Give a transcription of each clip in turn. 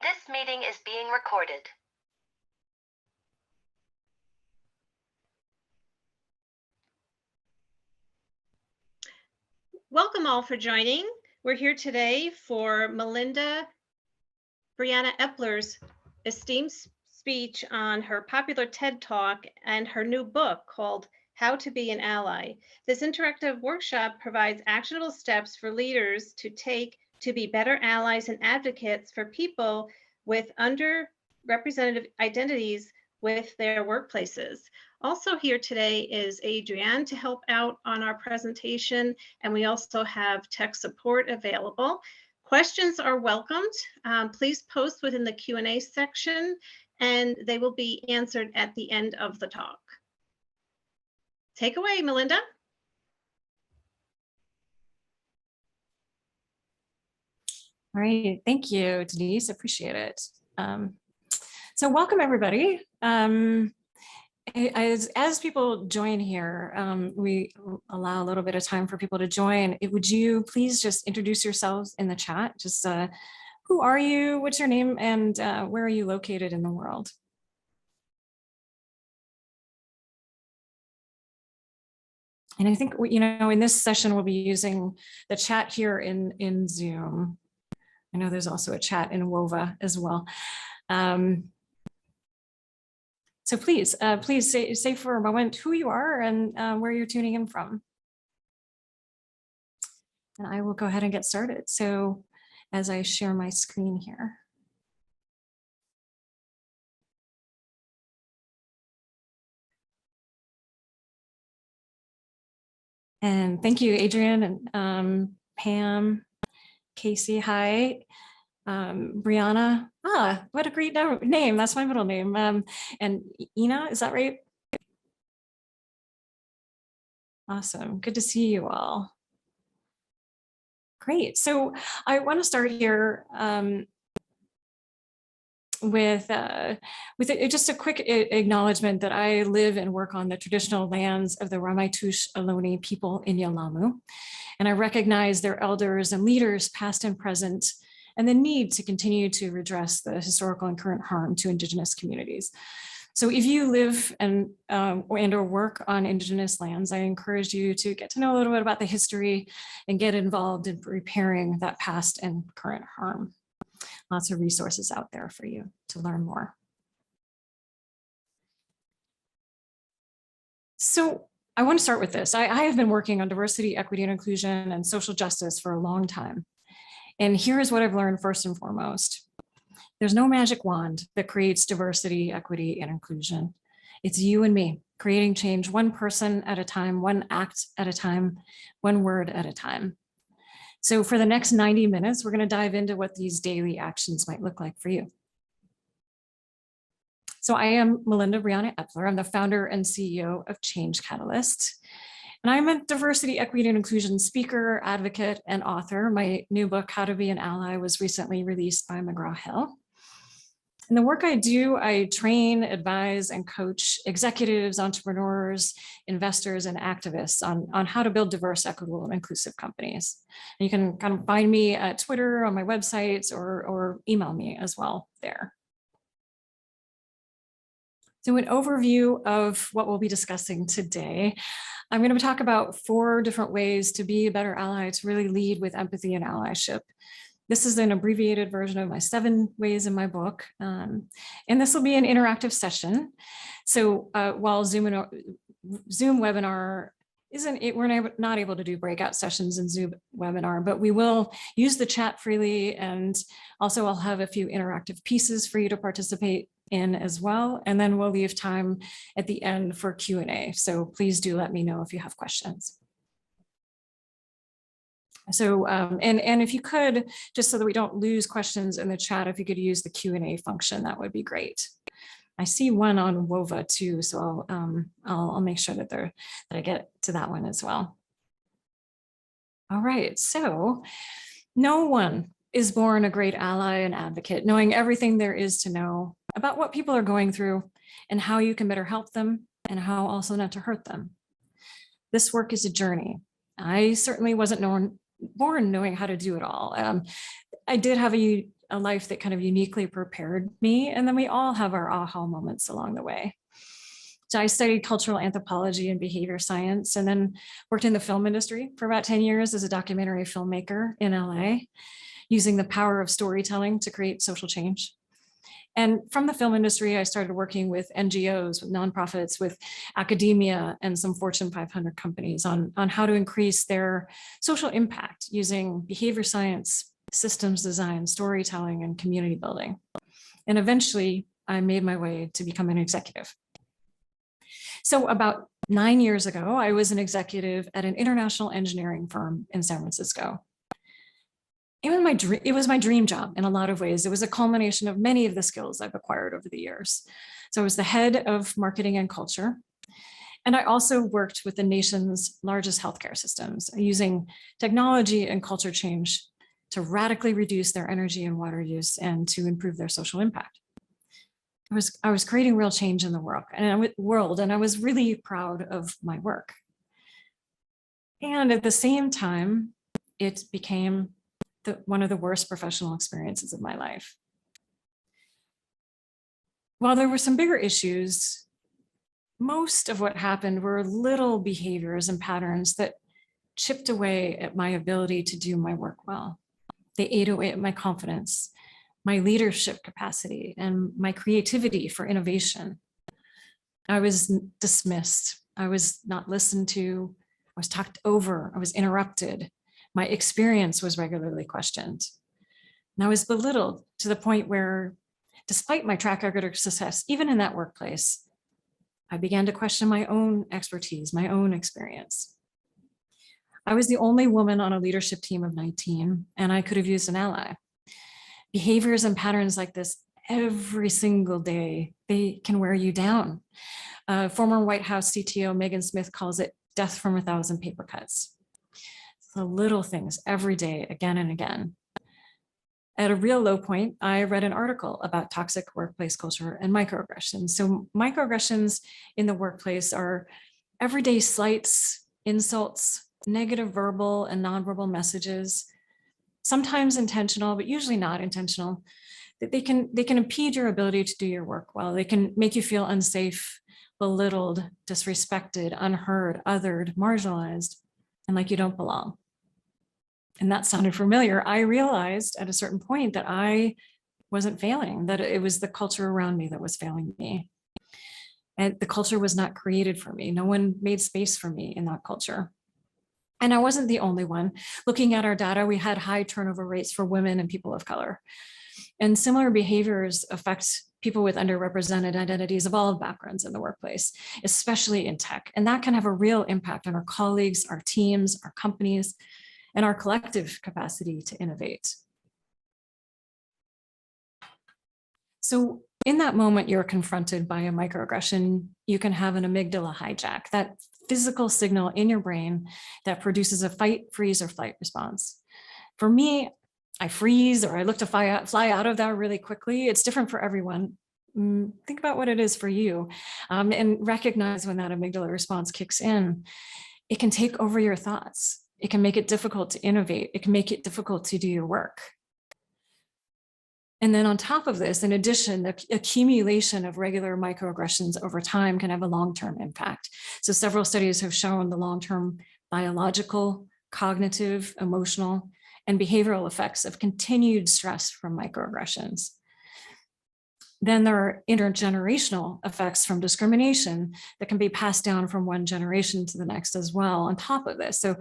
This meeting is being recorded. Welcome all for joining. We're here today for Melinda Brianna Epler's esteemed speech on her popular TED Talk and her new book called How to Be an Ally. This interactive workshop provides actionable steps for leaders to take to be better allies and advocates for people with underrepresented identities with their workplaces. Also here today is Adrienne to help out on our presentation, and we also have tech support available. Questions are welcomed. Please post within the Q&A section, and they will be answered at the end of the talk. Take away, Melinda. All right, thank you, Denise, appreciate it. So welcome everybody. As people join here, we allow a little bit of time for people to join. Would you please just introduce yourselves in the chat? Just who are you, what's your name, and where are you located in the world? And I think, you know, in this session, we'll be using the chat here in Zoom. I know there's also a chat in WOVA as well. So please say for a moment who you are and where you're tuning in from. And I will go ahead and get started. So as I share my screen here. And thank you, Adrienne and Pam, Casey, hi. Brianna, what a great name. That's my middle name. And Ina, is that right? Awesome. Good to see you all. Great. So I want to start here with just a quick acknowledgement that I live and work on the traditional lands of the Ramaytush Ohlone people in Yelamu. And I recognize their elders and leaders, past and present, and the need to continue to redress the historical and current harm to Indigenous communities. So if you live and or work on Indigenous lands, I encourage you to get to know a little bit about the history and get involved in repairing that past and current harm. Lots of resources out there for you to learn more. So I want to start with this. I have been working on diversity, equity, and inclusion and social justice for a long time. And here is what I've learned first and foremost. There's no magic wand that creates diversity, equity, and inclusion. It's you and me creating change one person at a time, one act at a time, one word at a time. So for the next 90 minutes, we're going to dive into what these daily actions might look like for you. So I am Melinda Brianna Epler. I'm the founder and CEO of Change Catalyst. And I'm a diversity, equity, and inclusion speaker, advocate, and author. My new book, How to Be an Ally, was recently released by McGraw-Hill. And the work I do, I train, advise, and coach executives, entrepreneurs, investors, and activists on how to build diverse, equitable, and inclusive companies. And you can kind of find me at Twitter, on my websites, or email me as well there. So an overview of what we'll be discussing today. I'm going to talk about 4 different ways to be a better ally, to really lead with empathy and allyship. This is an abbreviated version of my 7 ways in my book. And this will be an interactive session. So while Zoom webinar we're not able to do breakout sessions in Zoom webinar, but we will use the chat freely. And also I'll have a few interactive pieces for you to participate in as well. And then we'll leave time at the end for Q&A. So please do let me know if you have questions. So, and if you could, just so that we don't lose questions in the chat, if you could use the Q&A function, that would be great. I see one on WOVA too, so I'll make sure that I get to that one as well. All right, so no one is born a great ally and advocate, knowing everything there is to know about what people are going through and how you can better help them and how also not to hurt them. This work is a journey. I certainly wasn't born knowing how to do it all. I did have a a life that kind of uniquely prepared me. And then we all have our aha moments along the way. So I studied cultural anthropology and behavior science, and then worked in the film industry for about 10 years as a documentary filmmaker in LA, using the power of storytelling to create social change. And from the film industry, I started working with NGOs, with nonprofits, with academia, and some Fortune 500 companies on how to increase their social impact using behavior science, systems design, storytelling, and community building. And eventually, I made my way to become an executive. So about 9 years ago, I was an executive at an international engineering firm in San Francisco. It was my dream job in a lot of ways. It was a culmination of many of the skills I've acquired over the years. So I was the head of marketing and culture. And I also worked with the nation's largest healthcare systems, using technology and culture change to radically reduce their energy and water use and to improve their social impact. I was creating real change in the world, and I was really proud of my work. And at the same time, it became one of the worst professional experiences of my life. While there were some bigger issues, most of what happened were little behaviors and patterns that chipped away at my ability to do my work well. They ate away at my confidence, my leadership capacity, and my creativity for innovation. I was dismissed. I was not listened to. I was talked over. I was interrupted. My experience was regularly questioned. And I was belittled to the point where, despite my track record of success, even in that workplace, I began to question my own expertise, my own experience. I was the only woman on a leadership team of 19, and I could have used an ally. Behaviors and patterns like this every single day, they can wear you down. Former White House CTO Megan Smith calls it death from 1,000 paper cuts. The little things every day, again and again. At a real low point, I read an article about toxic workplace culture and microaggressions. So microaggressions in the workplace are everyday slights, insults, negative verbal and nonverbal messages, sometimes intentional, but usually not intentional. That they can impede your ability to do your work well. They can make you feel unsafe, belittled, disrespected, unheard, othered, marginalized, and like you don't belong. And that sounded familiar. I realized at a certain point that I wasn't failing, that it was the culture around me that was failing me. And the culture was not created for me. No one made space for me in that culture. And I wasn't the only one. Looking at our data, we had high turnover rates for women and people of color. And similar behaviors affect people with underrepresented identities of all backgrounds in the workplace, especially in tech. And that can have a real impact on our colleagues, our teams, our companies, and our collective capacity to innovate. So in that moment, you're confronted by a microaggression. You can have an amygdala hijack, that physical signal in your brain that produces a fight, freeze, or flight response. For me, I freeze or I look to fly out of that really quickly. It's different for everyone. Think about what it is for you, and recognize when that amygdala response kicks in. It can take over your thoughts. It can make it difficult to innovate. It can make it difficult to do your work. And then on top of this, in addition, the accumulation of regular microaggressions over time can have a long-term impact. So several studies have shown the long-term biological, cognitive, emotional, and behavioral effects of continued stress from microaggressions. Then there are intergenerational effects from discrimination that can be passed down from one generation to the next as well on top of this. So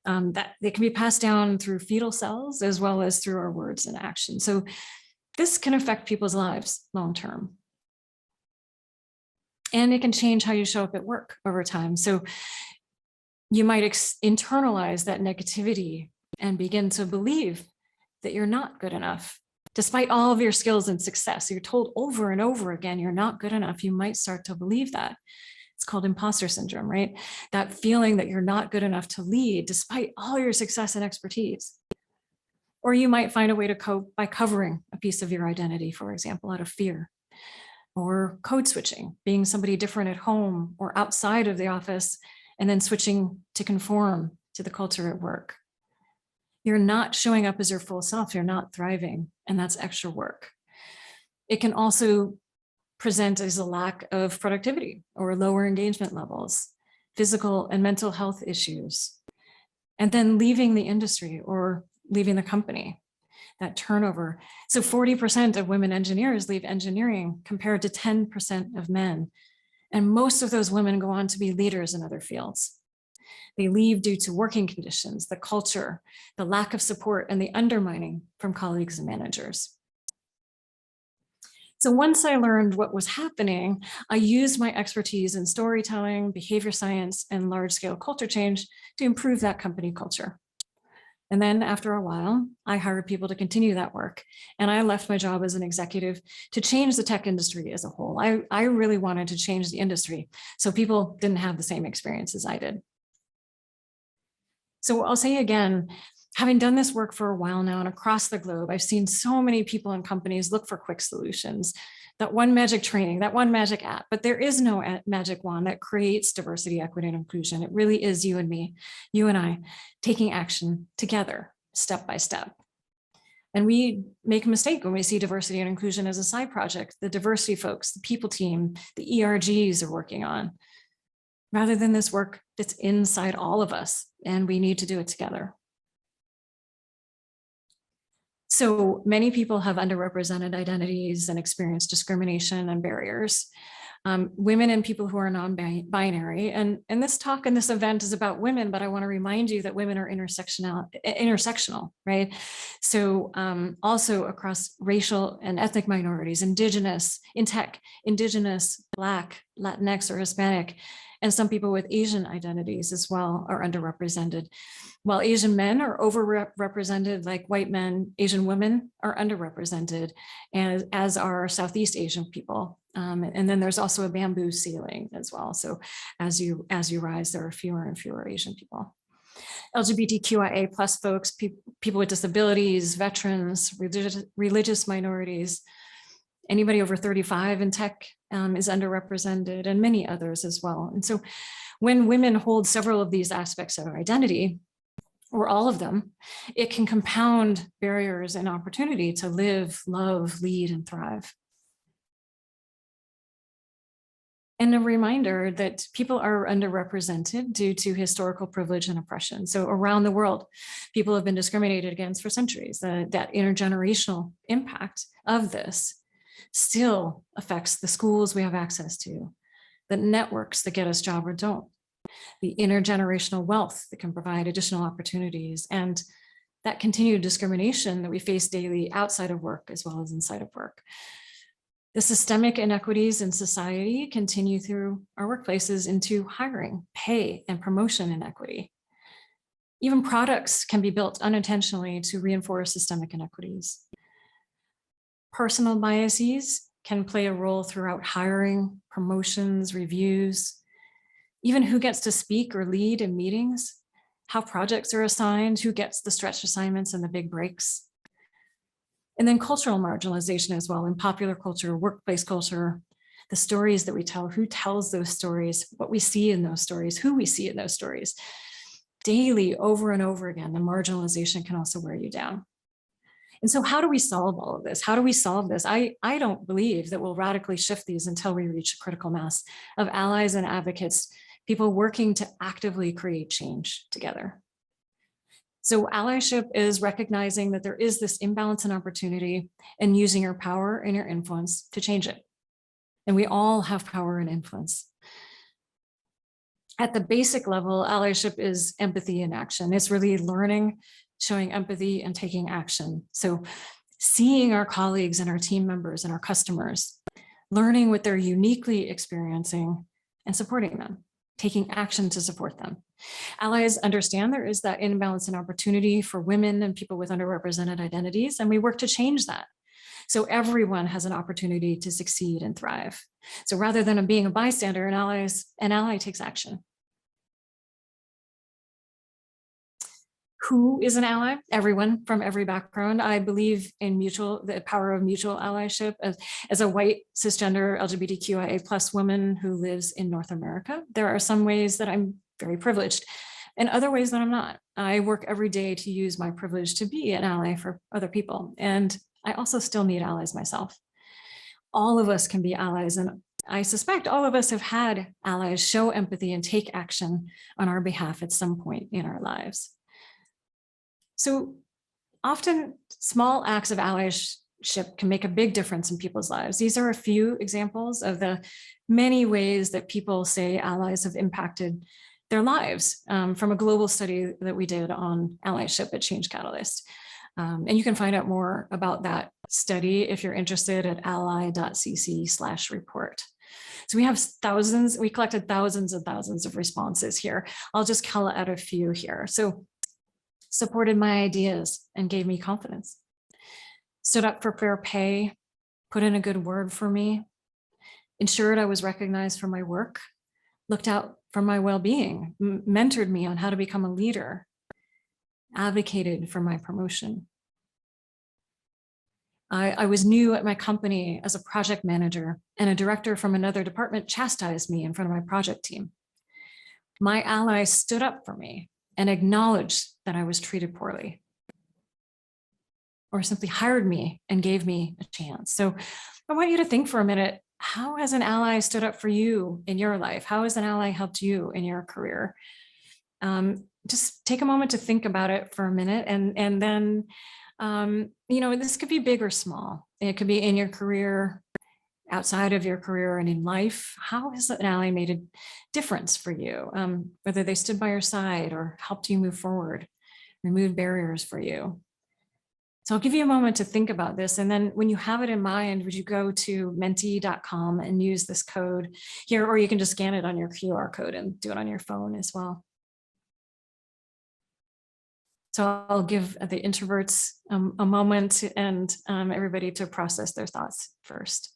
that they can be passed down through fetal cells as well as through our words and actions. So this can affect people's lives long-term. And it can change how you show up at work over time. So you might internalize that negativity and begin to believe that you're not good enough. Despite all of your skills and success, you're told over and over again, you're not good enough. You might start to believe that. It's called impostor syndrome, right? That feeling that you're not good enough to lead despite all your success and expertise. Or you might find a way to cope by covering a piece of your identity, for example, out of fear. Or code switching, being somebody different at home or outside of the office, and then switching to conform to the culture at work. you're not showing up as your full self, you're not thriving, and that's extra work. It can also present as a lack of productivity or lower engagement levels, physical and mental health issues, and then leaving the industry or leaving the company, that turnover. So 40% of women engineers leave engineering compared to 10% of men. And most of those women go on to be leaders in other fields. They leave due to working conditions, the culture, the lack of support, and the undermining from colleagues and managers. So once I learned what was happening, I used my expertise in storytelling, behavior science, and large-scale culture change to improve that company culture. And then after a while, I hired people to continue that work. And I left my job as an executive to change the tech industry as a whole. I really wanted to change the industry so people didn't have the same experiences I did. So I'll say again, having done this work for a while now and across the globe, I've seen so many people and companies look for quick solutions, that one magic training, that one magic app, but there is no magic wand that creates diversity, equity, and inclusion. It really is you and me, you and I, taking action together, step by step. And we make a mistake when we see diversity and inclusion as a side project, the diversity folks, the people team, the ERGs are working on, rather than this work that's inside all of us, and we need to do it together. So many people have underrepresented identities and experience discrimination and barriers. Women and people who are non-binary. And this talk and this event is about women, but I want to remind you that women are intersectional, right? So also across racial and ethnic minorities, indigenous, in tech, indigenous, Black, Latinx, or Hispanic, and some people with Asian identities as well are underrepresented. While Asian men are overrepresented, like white men, Asian women are underrepresented, as are Southeast Asian people. And then there's also a bamboo ceiling as well. So as you rise, there are fewer and fewer Asian people. LGBTQIA plus folks, people with disabilities, veterans, religious minorities, anybody over 35 in tech is underrepresented, and many others as well. And so when women hold several of these aspects of our identity, or all of them, it can compound barriers and opportunity to live, love, lead, and thrive. And a reminder that people are underrepresented due to historical privilege and oppression. So around the world, people have been discriminated against for centuries. That intergenerational impact of this still affects the schools we have access to, the networks that get us job or don't, the intergenerational wealth that can provide additional opportunities, and that continued discrimination that we face daily outside of work as well as inside of work. The systemic inequities in society continue through our workplaces into hiring, pay, and promotion inequity. Even products can be built unintentionally to reinforce systemic inequities. Personal biases can play a role throughout hiring, promotions, reviews, even who gets to speak or lead in meetings, how projects are assigned, who gets the stretch assignments and the big breaks. And then cultural marginalization as well in popular culture, workplace culture, the stories that we tell, who tells those stories, what we see in those stories, who we see in those stories. Daily, over and over again, the marginalization can also wear you down. And so how do we solve all of this? How do we solve this? I don't believe that we'll radically shift these until we reach a critical mass of allies and advocates, people working to actively create change together. So allyship is recognizing that there is this imbalance and opportunity and using your power and your influence to change it. And we all have power and influence. At the basic level, allyship is empathy in action. It's really learning, showing empathy, and taking action. So seeing our colleagues and our team members and our customers, learning what they're uniquely experiencing and supporting them, taking action to support them. Allies understand there is that imbalance and opportunity for women and people with underrepresented identities, and we work to change that. So everyone has an opportunity to succeed and thrive. So rather than being a bystander, an ally takes action. Who is an ally? Everyone from every background. I believe in the power of mutual allyship. As a white, cisgender, LGBTQIA+ woman who lives in North America, there are some ways that I'm very privileged. and other ways that I'm not. I work every day to use my privilege to be an ally for other people. And I also still need allies myself. All of us can be allies. And I suspect all of us have had allies show empathy and take action on our behalf at some point in our lives. So often small acts of allyship can make a big difference in people's lives. These are a few examples of the many ways that people say allies have impacted their lives from a global study that we did on allyship at Change Catalyst. And you can find out more about that study if you're interested at ally.cc/report. So we have thousands, we collected thousands and thousands of responses here. I'll just call out a few here. So supported my ideas and gave me confidence. Stood up for fair pay, put in a good word for me, ensured I was recognized for my work, looked out for my well-being, mentored me on how to become a leader, advocated for my promotion. I was new at my company as a project manager, and a director from another department chastised me in front of my project team. My ally stood up for me and acknowledged that I was treated poorly, or simply hired me and gave me a chance. So I want you to think for a minute, how has an ally stood up for you in your life? How has an ally helped you in your career? Just take a moment to think about it for a minute, and then, you know, this could be big or small. It could be in your career, outside of your career, and in life. How has an ally made a difference for you? Whether they stood by your side or helped you move forward, remove barriers for you. So I'll give you a moment to think about this. And then when you have it in mind, would you go to menti.com and use this code here, or you can just scan it on your QR code and do it on your phone as well. So I'll give the introverts a moment and everybody to process their thoughts first.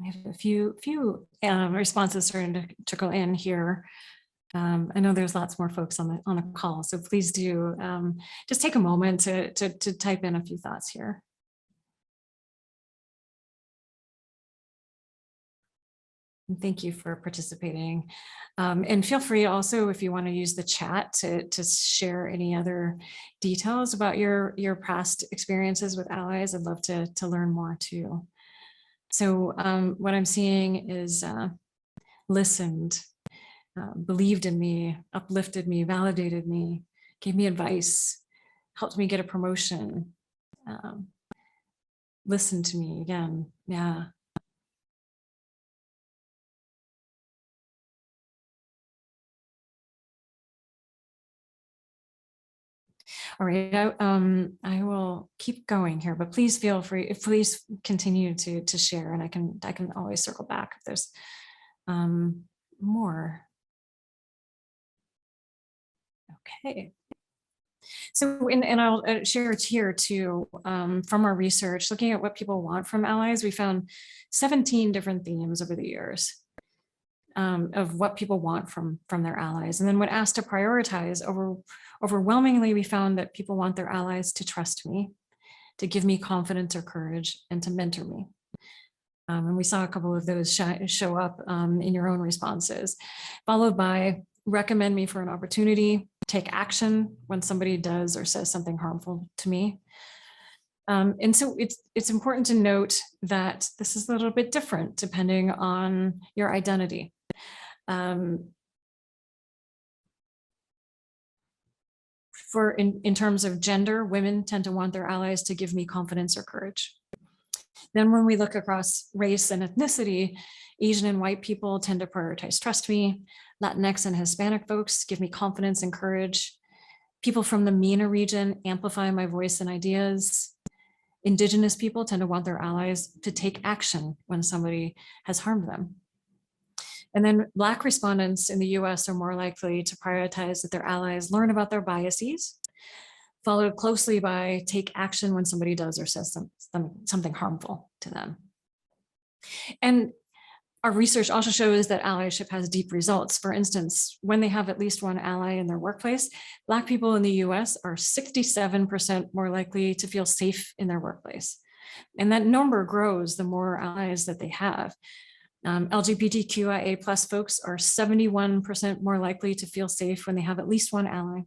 I have a few responses starting to trickle in here. I know there's lots more folks on the call, so please do just take a moment to type in a few thoughts here. And thank you for participating. And feel free also, if you want to use the chat to share any other details about your past experiences with allies. I'd love to learn more too. So what I'm seeing is listened, believed in me, uplifted me, validated me, gave me advice, helped me get a promotion, listened to me again. Yeah. All right, I will keep going here, but please feel free, please continue to share, and I can always circle back if there's more. Okay. So, and I'll share it here too, from our research, looking at what people want from allies, we found 17 different themes over the years of what people want from their allies. And then when asked to prioritize, overwhelmingly, we found that people want their allies to trust me, to give me confidence or courage, and to mentor me. And we saw a couple of those show up in your own responses, followed by recommend me for an opportunity, take action when somebody does or says something harmful to me. And so it's important to note that this is a little bit different depending on your identity. In terms of gender, women tend to want their allies to give me confidence or courage. Then when we look across race and ethnicity, Asian and white people tend to prioritize trust me. Latinx and Hispanic folks give me confidence and courage. People from the MENA region amplify my voice and ideas. Indigenous people tend to want their allies to take action when somebody has harmed them. And then Black respondents in the US are more likely to prioritize that their allies learn about their biases, followed closely by take action when somebody does or says something harmful to them. And our research also shows that allyship has deep results. For instance, when they have at least one ally in their workplace, Black people in the US are 67% more likely to feel safe in their workplace. And that number grows the more allies that they have. LGBTQIA+ folks are 71% more likely to feel safe when they have at least one ally.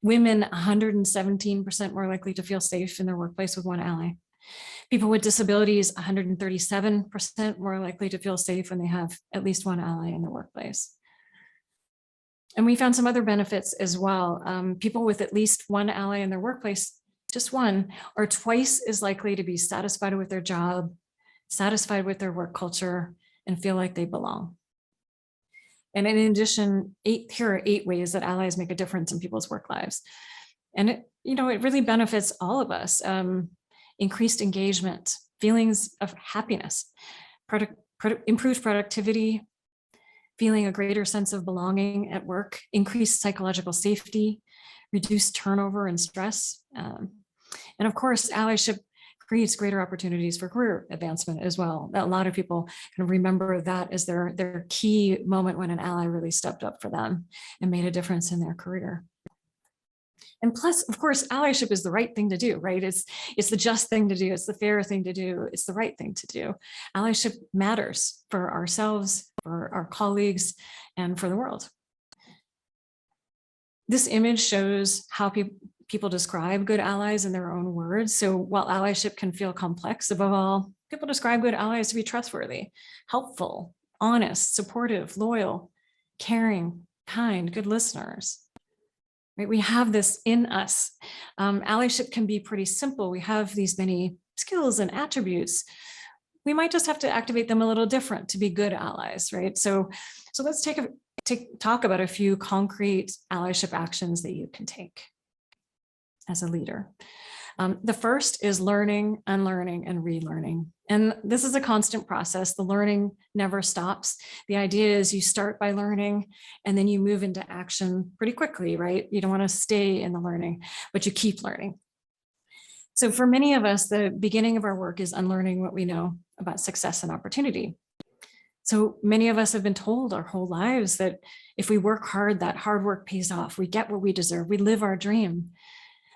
Women, 117% more likely to feel safe in their workplace with one ally. People with disabilities, 137% more likely to feel safe when they have at least one ally in the workplace. And we found some other benefits as well. People with at least one ally in their workplace, just one, are twice as likely to be satisfied with their job, satisfied with their work culture, and feel like they belong. And in addition, here are 8 ways that allies make a difference in people's work lives. And it really benefits all of us. Increased engagement, feelings of happiness, improved productivity, feeling a greater sense of belonging at work, increased psychological safety, reduced turnover and stress. And of course, allyship creates greater opportunities for career advancement as well. A lot of people kind of remember that as their key moment when an ally really stepped up for them and made a difference in their career. And plus, of course, allyship is the right thing to do, right? It's the just thing to do. It's the fair thing to do. It's the right thing to do. Allyship matters for ourselves, for our colleagues, and for the world. This image shows how people describe good allies in their own words. So while allyship can feel complex, above all, people describe good allies to be trustworthy, helpful, honest, supportive, loyal, caring, kind, good listeners. Right? We have this in us. Allyship can be pretty simple. We have these many skills and attributes. We might just have to activate them a little different to be good allies, right? So let's talk about a few concrete allyship actions that you can take as a leader. The first is learning, unlearning, and relearning. And this is a constant process. The learning never stops. The idea is you start by learning and then you move into action pretty quickly, right? You don't want to stay in the learning, but you keep learning. So for many of us, the beginning of our work is unlearning what we know about success and opportunity. So many of us have been told our whole lives that if we work hard, that hard work pays off. We get what we deserve. We live our dream.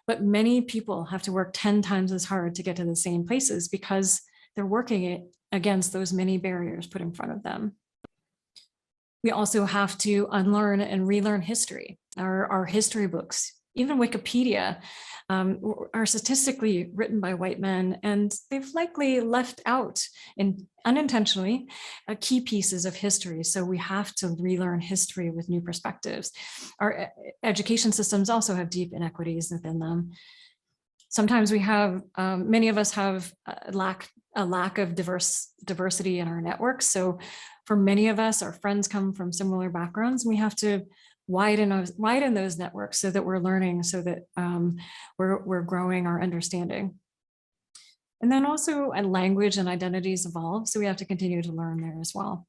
But many people have to work 10 times as hard to get to the same places because they're working against those many barriers put in front of them. We also have to unlearn and relearn history. Our history books, even Wikipedia, are statistically written by white men, and they've likely left out, unintentionally, key pieces of history. So we have to relearn history with new perspectives. Our education systems also have deep inequities within them. Sometimes we have, many of us have a lack of diversity in our networks. So for many of us, our friends come from similar backgrounds. We have to widen those networks so that we're learning, so that we're growing our understanding. And then also language and identities evolve, so we have to continue to learn there as well.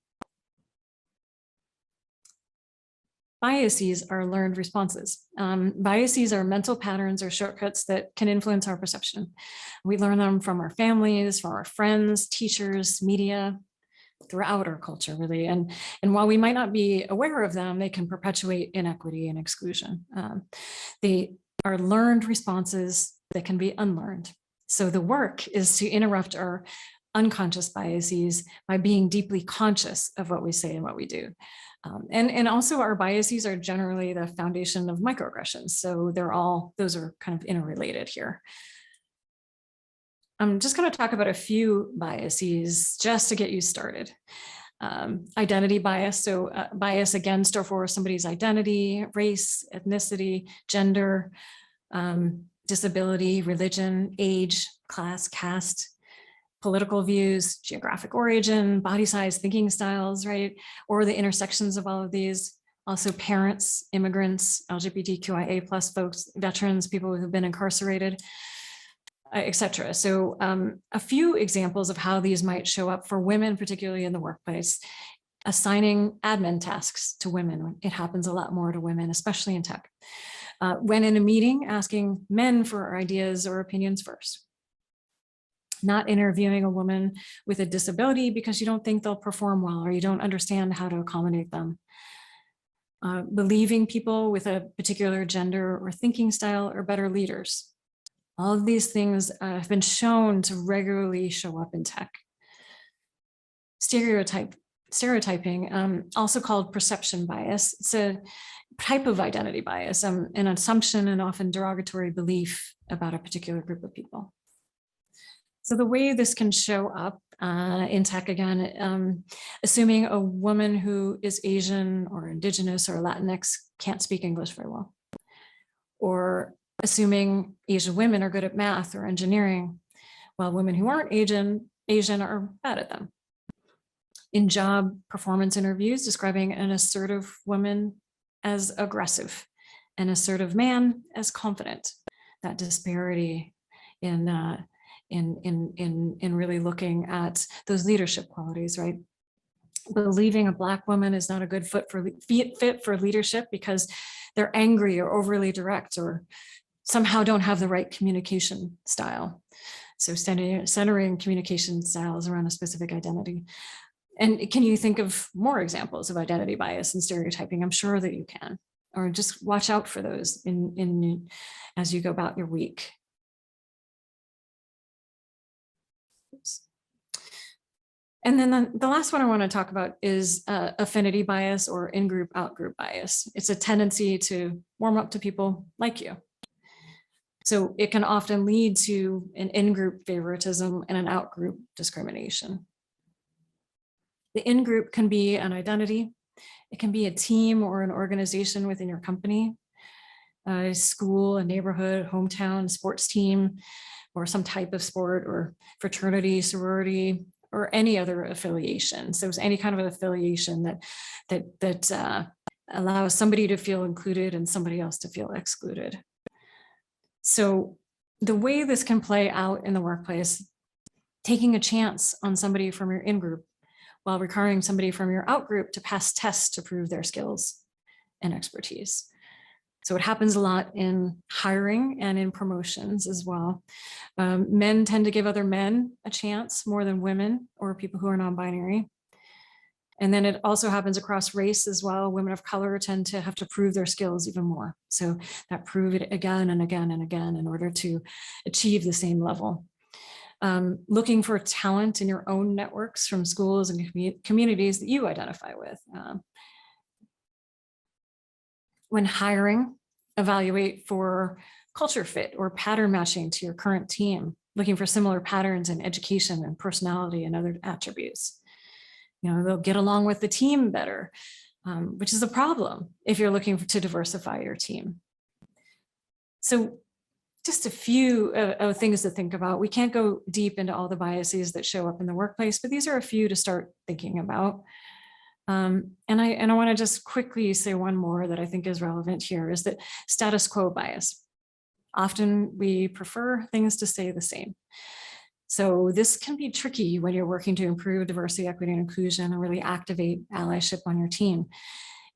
Biases are learned responses. Biases are mental patterns or shortcuts that can influence our perception. We learn them from our families, from our friends, teachers, media, throughout our culture, really. And while we might not be aware of them, they can perpetuate inequity and exclusion. They are learned responses that can be unlearned. So the work is to interrupt our unconscious biases by being deeply conscious of what we say and what we do. And also our biases are generally the foundation of microaggressions. So those are kind of interrelated here. I'm just going to talk about a few biases just to get you started. Identity bias, so bias against or for somebody's identity, race, ethnicity, gender, disability, religion, age, class, caste, political views, geographic origin, body size, thinking styles, right? Or the intersections of all of these. Also parents, immigrants, LGBTQIA plus folks, veterans, people who've been incarcerated, etc. So a few examples of how these might show up for women, particularly in the workplace. Assigning admin tasks to women. It happens a lot more to women, especially in tech. When in a meeting, asking men for ideas or opinions first. Not interviewing a woman with a disability because you don't think they'll perform well or you don't understand how to accommodate them. Believing people with a particular gender or thinking style are better leaders. All of these things have been shown to regularly show up in tech. Stereotyping, also called perception bias. It's a type of identity bias, an assumption and often derogatory belief about a particular group of people. So the way this can show up in tech, again, assuming a woman who is Asian or Indigenous or Latinx can't speak English very well, or assuming Asian women are good at math or engineering, while women who aren't Asian are bad at them. In job performance interviews, describing an assertive woman as aggressive, an assertive man as confident. That disparity in really looking at those leadership qualities, right? Believing a Black woman is not a good fit for leadership because they're angry or overly direct or somehow don't have the right communication style. So centering communication styles around a specific identity. And can you think of more examples of identity bias and stereotyping? I'm sure that you can, or just watch out for those as you go about your week. Oops. And then the last one I want to talk about is affinity bias or in-group, out-group bias. It's a tendency to warm up to people like you. So it can often lead to an in-group favoritism and an out-group discrimination. The in-group can be an identity. It can be a team or an organization within your company, a school, a neighborhood, hometown, sports team, or some type of sport or fraternity, sorority, or any other affiliation. So it's any kind of an affiliation that allows somebody to feel included and somebody else to feel excluded. So the way this can play out in the workplace, taking a chance on somebody from your in-group while requiring somebody from your out-group to pass tests to prove their skills and expertise. So it happens a lot in hiring and in promotions as well. Men tend to give other men a chance more than women or people who are non-binary. And then it also happens across race as well. Women of color tend to have to prove their skills even more. So that prove it again and again and again in order to achieve the same level. Looking for talent in your own networks from schools and communities that you identify with. When hiring, evaluate for culture fit or pattern matching to your current team, looking for similar patterns in education and personality and other attributes. You know, they'll get along with the team better, which is a problem if you're looking to diversify your team. So just a few things to think about. We can't go deep into all the biases that show up in the workplace, but these are a few to start thinking about. And I want to just quickly say one more that I think is relevant here is that status quo bias. Often we prefer things to stay the same. So this can be tricky when you're working to improve diversity, equity, and inclusion and really activate allyship on your team.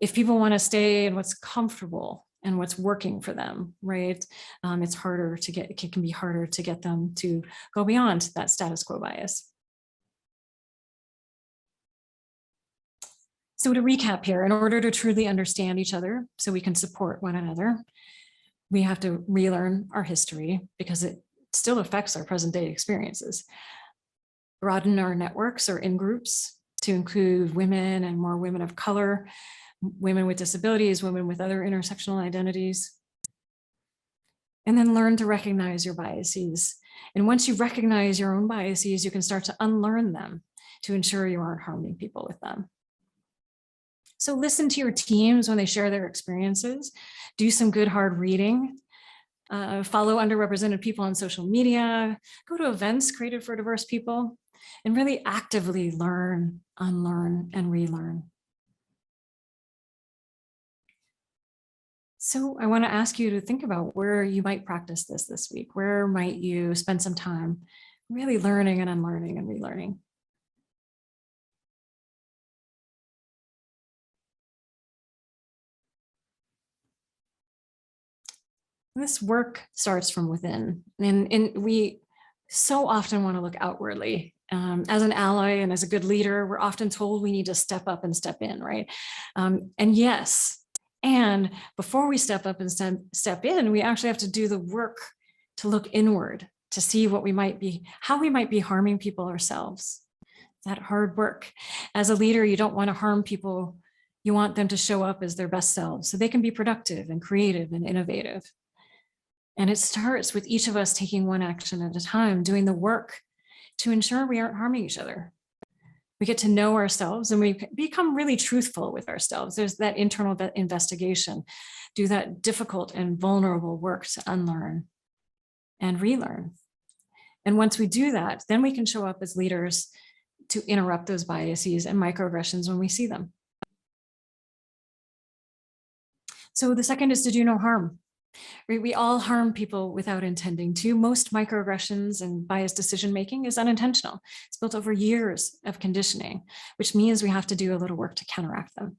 If people want to stay in what's comfortable and what's working for them, right? It's harder to get, it can be harder to get them to go beyond that status quo bias. So to recap here, in order to truly understand each other so we can support one another, we have to relearn our history because it still affects our present day experiences. Broaden our networks or in groups to include women and more women of color, women with disabilities, women with other intersectional identities. And then learn to recognize your biases. And once you recognize your own biases, you can start to unlearn them to ensure you aren't harming people with them. So listen to your teams when they share their experiences, do some good hard reading, follow underrepresented people on social media, go to events created for diverse people, and really actively learn, unlearn, and relearn. So I want to ask you to think about where you might practice this week. Where might you spend some time really learning and unlearning and relearning? This work starts from within, and we so often want to look outwardly. As an ally and as a good leader, we're often told we need to step up and step in, right? And yes, and before we step up and step in, we actually have to do the work to look inward, to see what we might be, how we might be harming people ourselves. That hard work. As a leader, you don't want to harm people. You want them to show up as their best selves so they can be productive and creative and innovative. And it starts with each of us taking one action at a time, doing the work to ensure we aren't harming each other. We get to know ourselves and we become really truthful with ourselves. There's that internal investigation, do that difficult and vulnerable work to unlearn and relearn. And once we do that, then we can show up as leaders to interrupt those biases and microaggressions when we see them. So the second is to do no harm. We all harm people without intending to. Most microaggressions and biased decision-making is unintentional. It's built over years of conditioning, which means we have to do a little work to counteract them.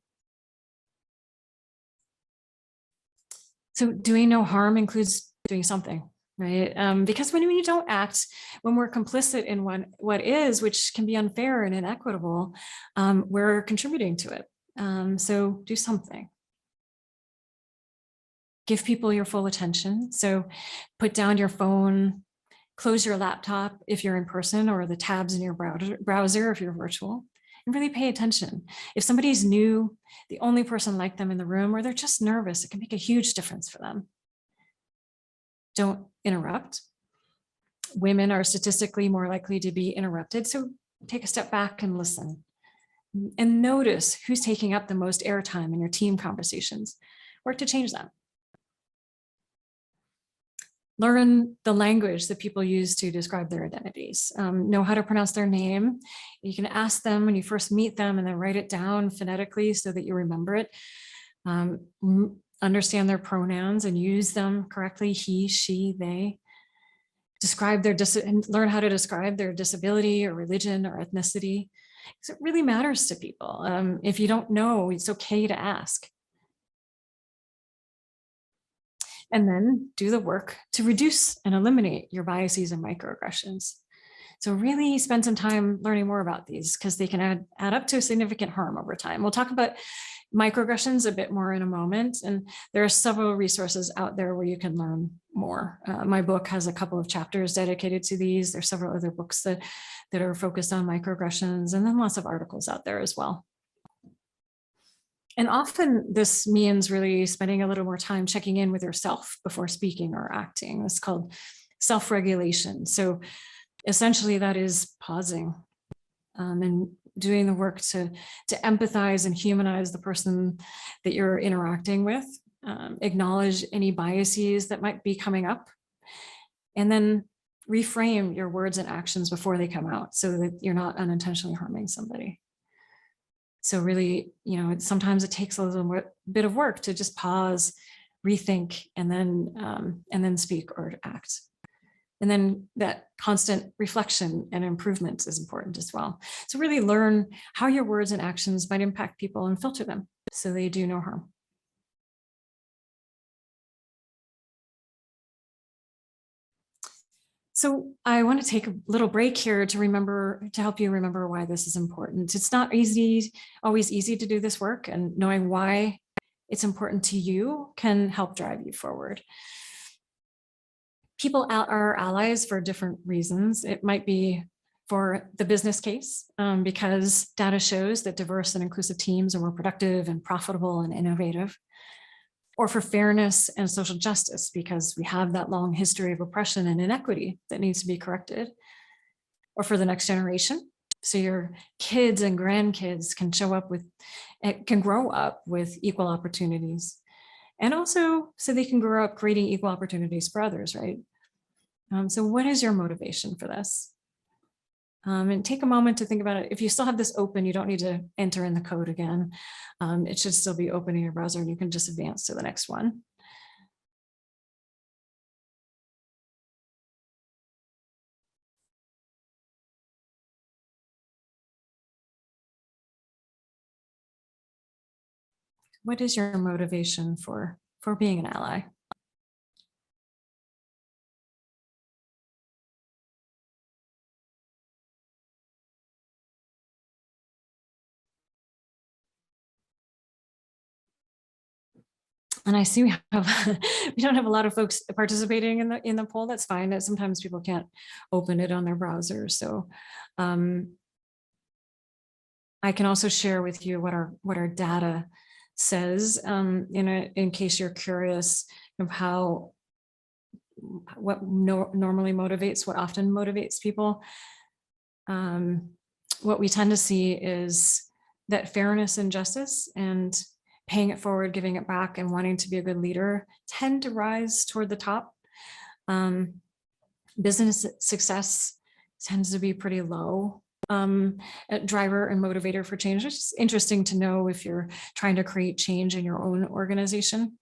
So doing no harm includes doing something, right? Because when we don't act, when we're complicit in what is, which can be unfair and inequitable, we're contributing to it. So do something. Give people your full attention. So put down your phone, close your laptop if you're in person, or the tabs in your browser if you're virtual, and really pay attention. If somebody's new, the only person like them in the room, or they're just nervous, it can make a huge difference for them. Don't interrupt. Women are statistically more likely to be interrupted, so take a step back and listen. And notice who's taking up the most airtime in your team conversations. Work to change that. Learn the language that people use to describe their identities. Know how to pronounce their name. You can ask them when you first meet them and then write it down phonetically so that you remember it. Understand their pronouns and use them correctly, he, she, they. Describe their learn how to describe their disability or religion or ethnicity. Because it really matters to people. If you don't know, it's okay to ask. And then do the work to reduce and eliminate your biases and microaggressions. So really spend some time learning more about these because they can add up to significant harm over time. We'll talk about microaggressions a bit more in a moment. And there are several resources out there where you can learn more. My book has a couple of chapters dedicated to these. There's several other books that are focused on microaggressions, and then lots of articles out there as well. And often this means really spending a little more time checking in with yourself before speaking or acting. It's called self-regulation. So essentially that is pausing and doing the work to empathize and humanize the person that you're interacting with, acknowledge any biases that might be coming up, and then reframe your words and actions before they come out so that you're not unintentionally harming somebody. So really, sometimes it takes a little bit of work to just pause, rethink, and then speak or act. And then that constant reflection and improvement is important as well. So really learn how your words and actions might impact people and filter them so they do no harm. So I want to take a little break here to help you remember why this is important. It's not always easy to do this work, and knowing why it's important to you can help drive you forward. People are allies for different reasons. It might be for the business case, because data shows that diverse and inclusive teams are more productive and profitable and innovative. Or for fairness and social justice, because we have that long history of oppression and inequity that needs to be corrected. Or for the next generation, So your kids and grandkids can can grow up with equal opportunities. And also so they can grow up creating equal opportunities for others, right? So what is your motivation for this? And take a moment to think about it. If you still have this open, you don't need to enter in the code again. It should still be open in your browser and you can just advance to the next one. What is your motivation for being an ally? And I see we don't have a lot of folks participating in the poll. That's fine. Sometimes people can't open it on their browser. So I can also share with you what our data says in case you're curious of what normally motivates, what often motivates people. What we tend to see is that fairness and justice and paying it forward, giving it back, and wanting to be a good leader tend to rise toward the top. Business success tends to be pretty low driver and motivator for change. It's interesting to know if you're trying to create change in your own organization.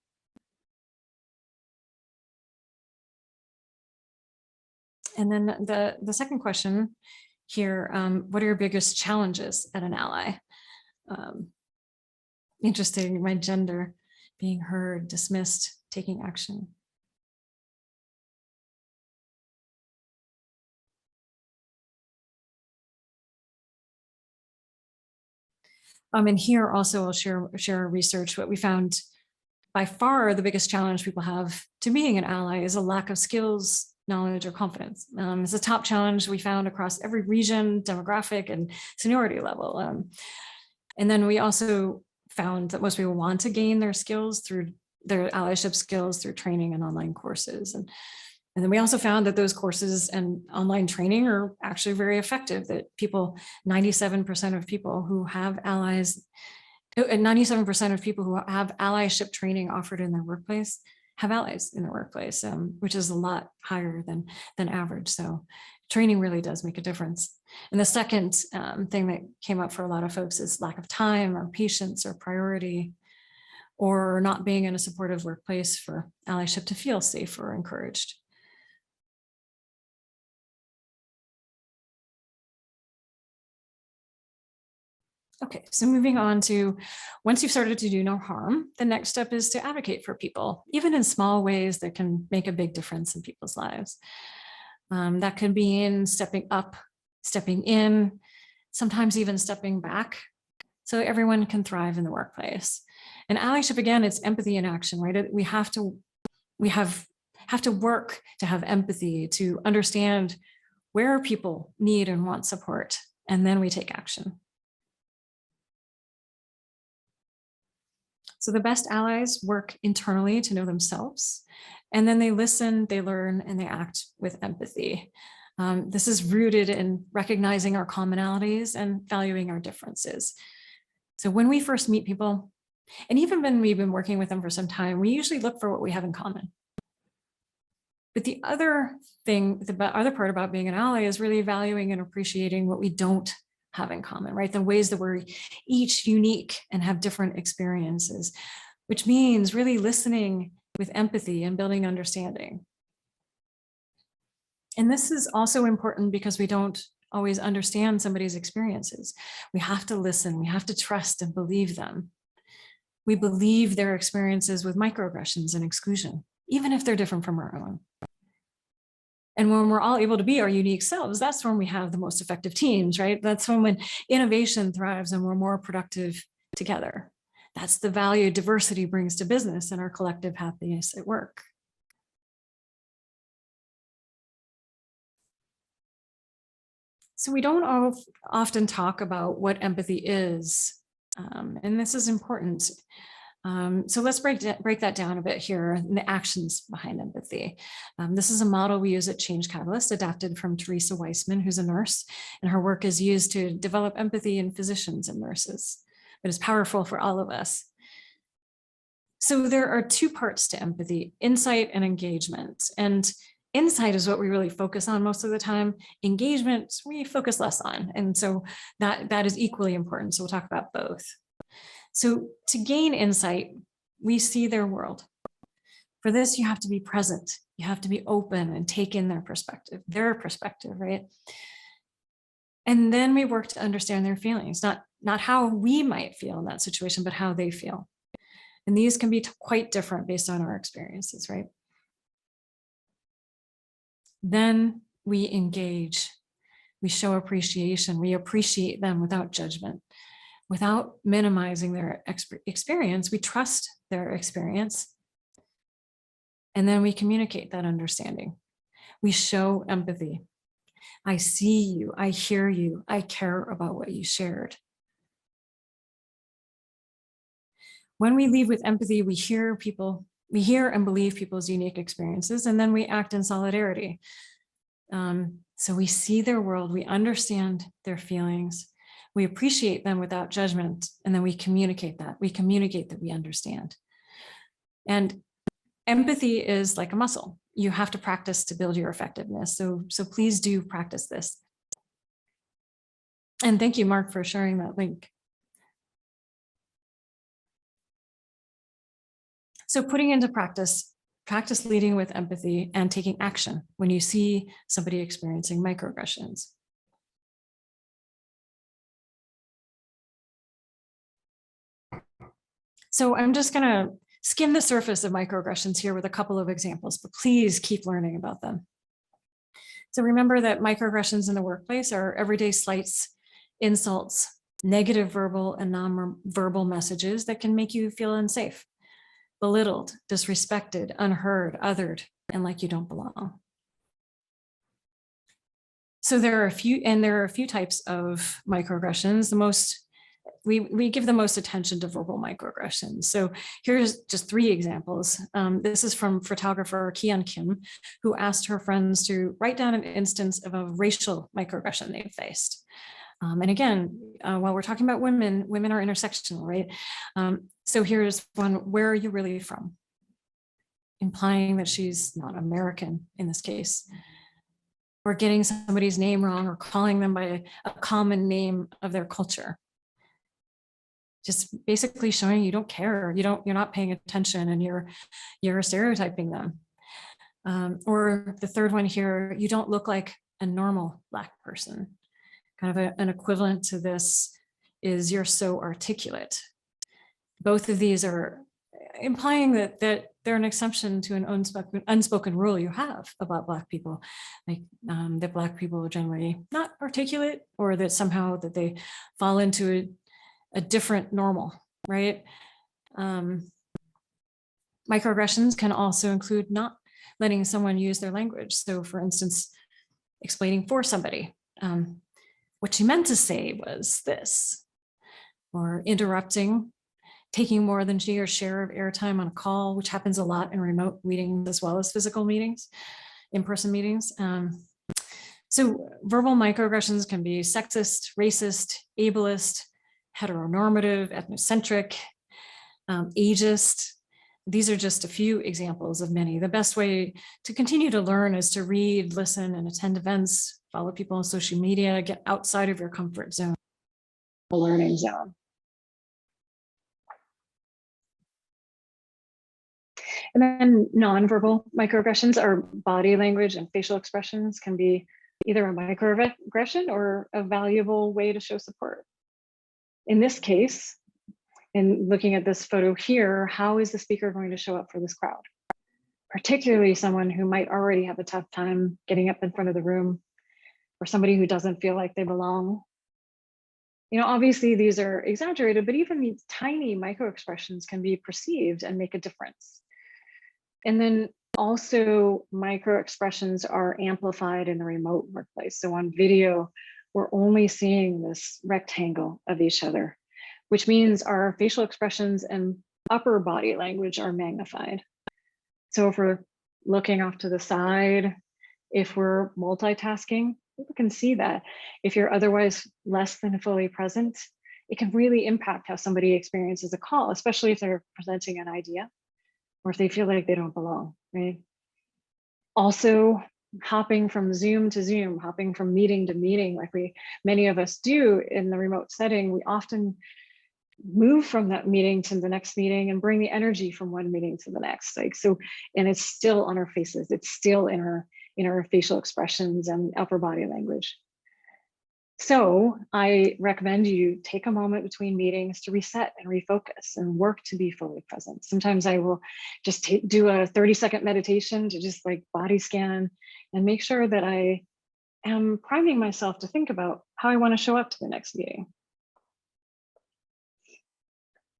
And then the second question here, what are your biggest challenges at an ally? Interesting, my gender, being heard, dismissed, taking action. And here also I'll share research. What we found by far the biggest challenge people have to being an ally is a lack of skills, knowledge, or confidence. It's a top challenge we found across every region, demographic, and seniority level. And then we also found that most people want to gain their skills through their allyship skills through training and online courses. And then we also found that those courses and online training are actually very effective, that 97% of people who have allies, 97% of people who have allyship training offered in their workplace have allies in their workplace, which is a lot higher than average. So training really does make a difference. And the second thing that came up for a lot of folks is lack of time or patience or priority, or not being in a supportive workplace for allyship to feel safe or encouraged. Okay, so moving on to, once you've started to do no harm, the next step is to advocate for people, even in small ways that can make a big difference in people's lives. That could be in stepping up, stepping in, sometimes even stepping back, so everyone can thrive in the workplace. And allyship, again, it's empathy in action, right? We have to work to have empathy, to understand where people need and want support, and then we take action. So the best allies work internally to know themselves, and then they listen, they learn, and they act with empathy. This is rooted in recognizing our commonalities and valuing our differences. So when we first meet people, and even when we've been working with them for some time, we usually look for what we have in common. But the other part about being an ally is really valuing and appreciating what we don't have in common, right? The ways that we're each unique and have different experiences, which means really listening with empathy and building understanding. And this is also important because we don't always understand somebody's experiences. We have to listen, we have to trust and believe them. We believe their experiences with microaggressions and exclusion, even if they're different from our own. And when we're all able to be our unique selves, that's when we have the most effective teams, right? That's when innovation thrives and we're more productive together. That's the value diversity brings to business and our collective happiness at work. So we don't often talk about what empathy is, and this is important. So let's break that down a bit here in the actions behind empathy. This is a model we use at Change Catalyst, adapted from Teresa Weissman, who's a nurse, and her work is used to develop empathy in physicians and nurses. It is powerful for all of us. So there are two parts to empathy: insight and engagement. And insight is what we really focus on most of the time. Engagement, we focus less on. And so that is equally important. So we'll talk about both. So to gain insight, we see their world. For this, you have to be present. You have to be open and take in their perspective, right? And then we work to understand their feelings, not how we might feel in that situation, but how they feel. And these can be quite different based on our experiences, right? Then we engage, we show appreciation, we appreciate them without judgment. Without minimizing their experience, we trust their experience. And then we communicate that understanding. We show empathy. I see you, I hear you, I care about what you shared. When we lead with empathy, we hear and believe people's unique experiences, and then we act in solidarity. So we see their world, we understand their feelings, we appreciate them without judgment, and then we communicate that. We communicate that we understand. And empathy is like a muscle. You have to practice to build your effectiveness. So please do practice this. And thank you, Mark, for sharing that link. So putting into practice leading with empathy and taking action when you see somebody experiencing microaggressions. So I'm just going to skim the surface of microaggressions here with a couple of examples, but please keep learning about them. So remember that microaggressions in the workplace are everyday slights, insults, negative verbal and non-verbal messages that can make you feel unsafe, belittled, disrespected, unheard, othered, and like you don't belong. So there are a few types of microaggressions. We give the most attention to verbal microaggressions. So here's just 3 examples. This is from photographer Kian Kim, who asked her friends to write down an instance of a racial microaggression they faced. And again, while we're talking about women are intersectional, right? So here's one: where are you really from? Implying that she's not American in this case. Or getting somebody's name wrong or calling them by a common name of their culture. Just basically showing you don't care, you're not paying attention, and you're stereotyping them. Or the third one here: you don't look like a normal Black person. Kind of an equivalent to this is you're so articulate. Both of these are implying that they're an exception to an unspoken rule you have about Black people, like that Black people are generally not articulate, or that somehow that they fall into a different normal, right? Microaggressions can also include not letting someone use their language. So for instance, explaining for somebody, what she meant to say was this, or interrupting, taking more than your share of airtime on a call, which happens a lot in remote meetings as well as physical meetings, in-person meetings. So verbal microaggressions can be sexist, racist, ableist, heteronormative, ethnocentric, ageist. These are just a few examples of many. The best way to continue to learn is to read, listen, and attend events, follow people on social media, get outside of your comfort zone, the learning zone. And then nonverbal microaggressions are body language and facial expressions, can be either a microaggression or a valuable way to show support. In this case, in looking at this photo here, how is the speaker going to show up for this crowd? Particularly someone who might already have a tough time getting up in front of the room, or somebody who doesn't feel like they belong. Obviously these are exaggerated, but even these tiny microexpressions can be perceived and make a difference. And then also microexpressions are amplified in the remote workplace. So on video, we're only seeing this rectangle of each other, which means our facial expressions and upper body language are magnified. So if we're looking off to the side, if we're multitasking, people can see that. If you're otherwise less than fully present, it can really impact how somebody experiences a call, especially if they're presenting an idea or if they feel like they don't belong, right? Also, hopping from Zoom to Zoom, hopping from meeting to meeting, like many of us do in the remote setting, we often move from that meeting to the next meeting and bring the energy from one meeting to the next. Like, so, and it's still on our faces, it's still in our facial expressions and upper body language. So I recommend you take a moment between meetings to reset and refocus and work to be fully present. Sometimes I will just do a 30-second meditation to just like body scan and make sure that I am priming myself to think about how I want to show up to the next meeting.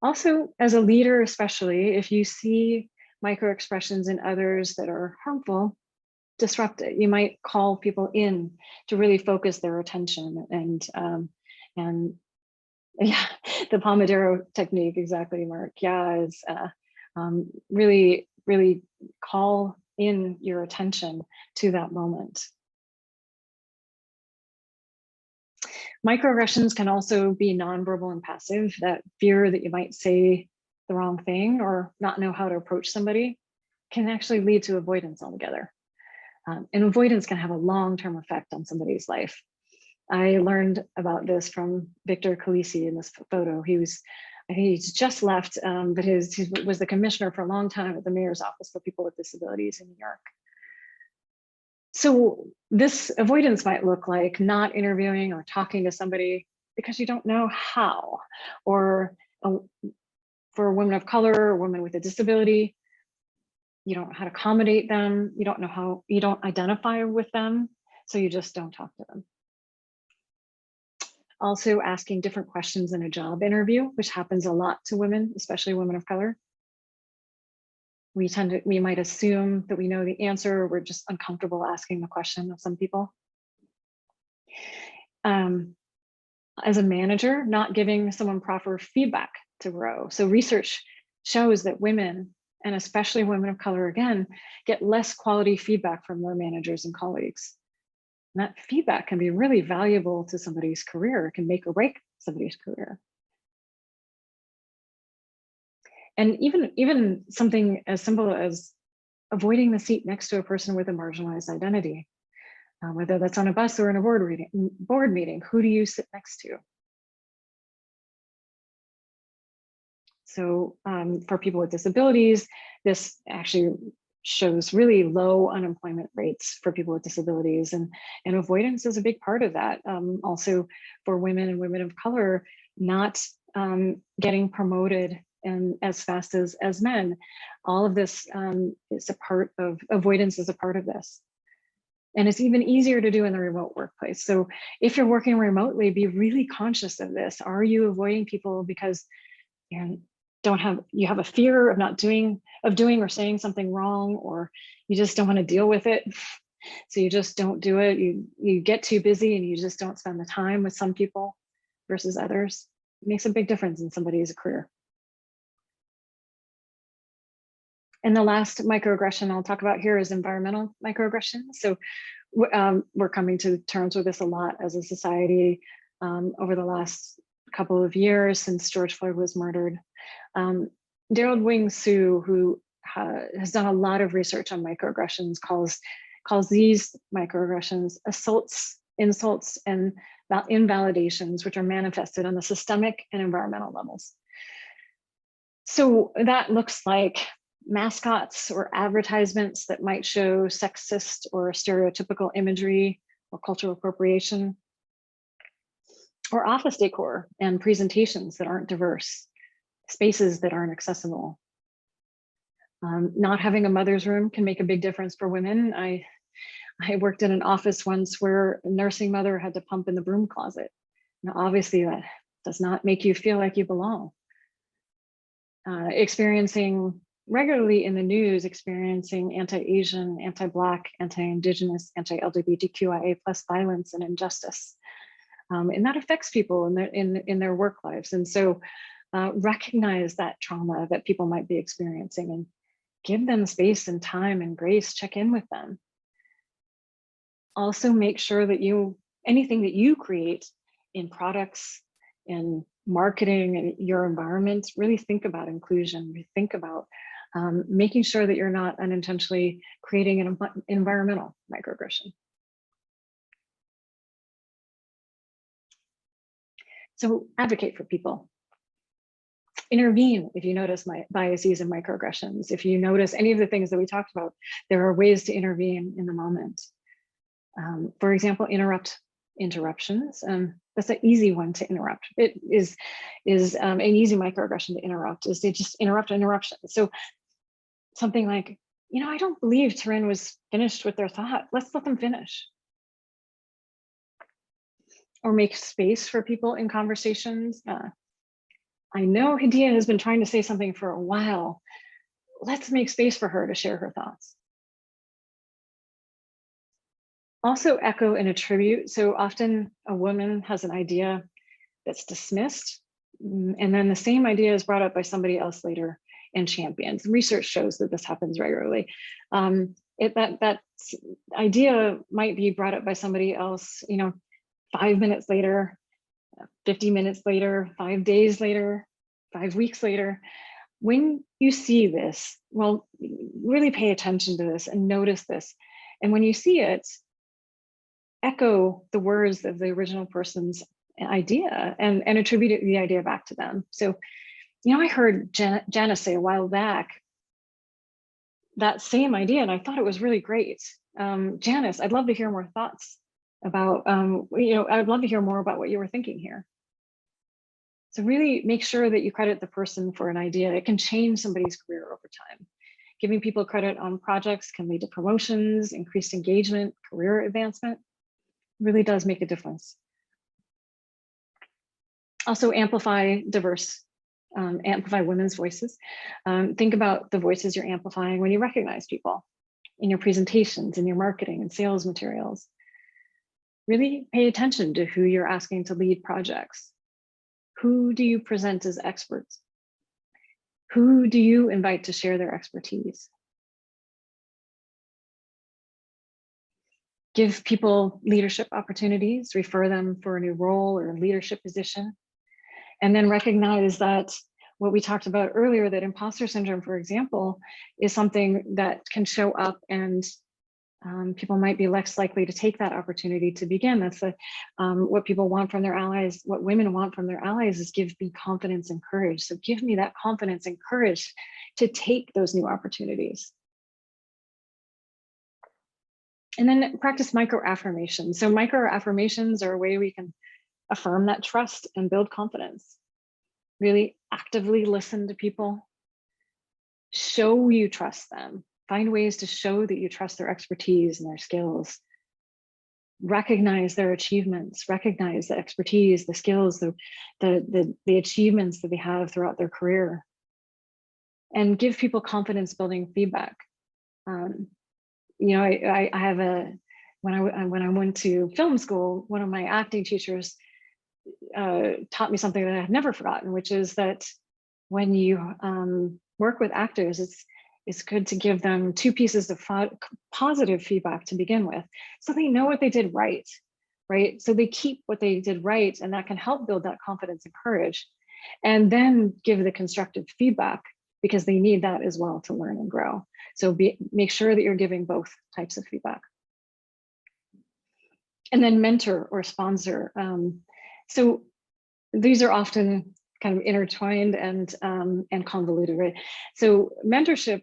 Also, as a leader, especially if you see microexpressions in others that are harmful, disrupt it. You might call people in to really focus their attention and yeah, the Pomodoro technique, exactly, Mark. Yeah, is really call in your attention to that moment. Microaggressions can also be nonverbal and passive. That fear that you might say the wrong thing or not know how to approach somebody can actually lead to avoidance altogether. And avoidance can have a long-term effect on somebody's life. I learned about this from Victor Calisi in this photo. I think he's just left, but he was the commissioner for a long time at the mayor's office for people with disabilities in New York. So this avoidance might look like not interviewing or talking to somebody because you don't know how, or for a woman of color or women with a disability, you don't know how to accommodate them. You don't know how, you don't identify with them. So you just don't talk to them. Also asking different questions in a job interview, which happens a lot to women, especially women of color. We might assume that we know the answer. We're just uncomfortable asking the question of some people. As a manager, not giving someone proper feedback to grow. So research shows that women, and especially women of color again, get less quality feedback from their managers and colleagues. And that feedback can be really valuable to somebody's career. It can make or break somebody's career. And even something as simple as avoiding the seat next to a person with a marginalized identity, whether that's on a bus or in a board meeting, who do you sit next to? So for people with disabilities, this actually shows really low unemployment rates for people with disabilities, and avoidance is a big part of that. Also for women and women of color, not getting promoted and as fast as men. All of this is a part of avoidance, is a part of this. And it's even easier to do in the remote workplace. So if you're working remotely, be really conscious of this. Are you avoiding people because you have a fear of doing or saying something wrong, or you just don't want to deal with it? So you just don't do it. You get too busy and you just don't spend the time with some people versus others. It makes a big difference in somebody's career. And the last microaggression I'll talk about here is environmental microaggressions. So we're coming to terms with this a lot as a society over the last couple of years since George Floyd was murdered. Daryl Wing Su, who has done a lot of research on microaggressions, calls these microaggressions assaults, insults, and invalidations, which are manifested on the systemic and environmental levels. So that looks like mascots or advertisements that might show sexist or stereotypical imagery or cultural appropriation, or office decor and presentations that aren't diverse, spaces that aren't accessible. Not having a mother's room can make a big difference for women. I worked in an office once where a nursing mother had to pump in the broom closet. Now, obviously that does not make you feel like you belong. Experiencing regularly in the news, experiencing anti-Asian, anti-Black, anti-Indigenous, anti-LGBTQIA+ violence and injustice. And that affects people in their work lives. And so recognize that trauma that people might be experiencing and give them space and time and grace, check in with them. Also make sure that anything that you create in products, in marketing, and your environment, really think about inclusion, think about making sure that you're not unintentionally creating an environmental microaggression. So advocate for people. Intervene if you notice my biases and microaggressions. If you notice any of the things that we talked about, there are ways to intervene in the moment. For example, interruptions. That's an easy one to interrupt. It is an easy microaggression to interrupt, is they just interrupt interruptions. So something like, I don't believe Taryn was finished with their thought. Let's let them finish. Or make space for people in conversations. I know Hadia has been trying to say something for a while. Let's make space for her to share her thoughts. Also echo and attribute. So often a woman has an idea that's dismissed, and then the same idea is brought up by somebody else later and championed. Research shows that this happens regularly. That idea might be brought up by somebody else, 5 minutes later, 50 minutes later, 5 days later, 5 weeks later. When you see this, well, really pay attention to this and notice this. And when you see it, echo the words of the original person's idea and attribute the idea back to them. So, I heard Janice say a while back that same idea, and I thought it was really great. Janice, I'd love to hear more thoughts about, I'd love to hear more about what you were thinking here. So really make sure that you credit the person for an idea. It can change somebody's career over time. Giving people credit on projects can lead to promotions, increased engagement, career advancement. Really does make a difference. Also amplify women's voices. Think about the voices you're amplifying when you recognize people in your presentations, in your marketing and sales materials. Really pay attention to who you're asking to lead projects. Who do you present as experts? Who do you invite to share their expertise? Give people leadership opportunities, refer them for a new role or leadership position, and then recognize that what we talked about earlier, that imposter syndrome, for example, is something that can show up, and people might be less likely to take that opportunity to begin. That's what people want from their allies. What women want from their allies is give me confidence and courage. So give me that confidence and courage to take those new opportunities. And then practice microaffirmations. So microaffirmations are a way we can affirm that trust and build confidence. Really actively listen to people. Show you trust them. Find ways to show that you trust their expertise and their skills. Recognize their achievements, recognize the expertise, the skills, the achievements that they have throughout their career. And give people confidence building feedback. I have when I went to film school, one of my acting teachers taught me something that I've never forgotten, which is that when you work with actors, it's good to give them 2 pieces of positive feedback to begin with, so they know what they did right? So they keep what they did right, and that can help build that confidence and courage. And then give the constructive feedback, because they need that as well to learn and grow. So make sure that you're giving both types of feedback. And then mentor or sponsor. So these are often kind of intertwined and convoluted, right? So mentorship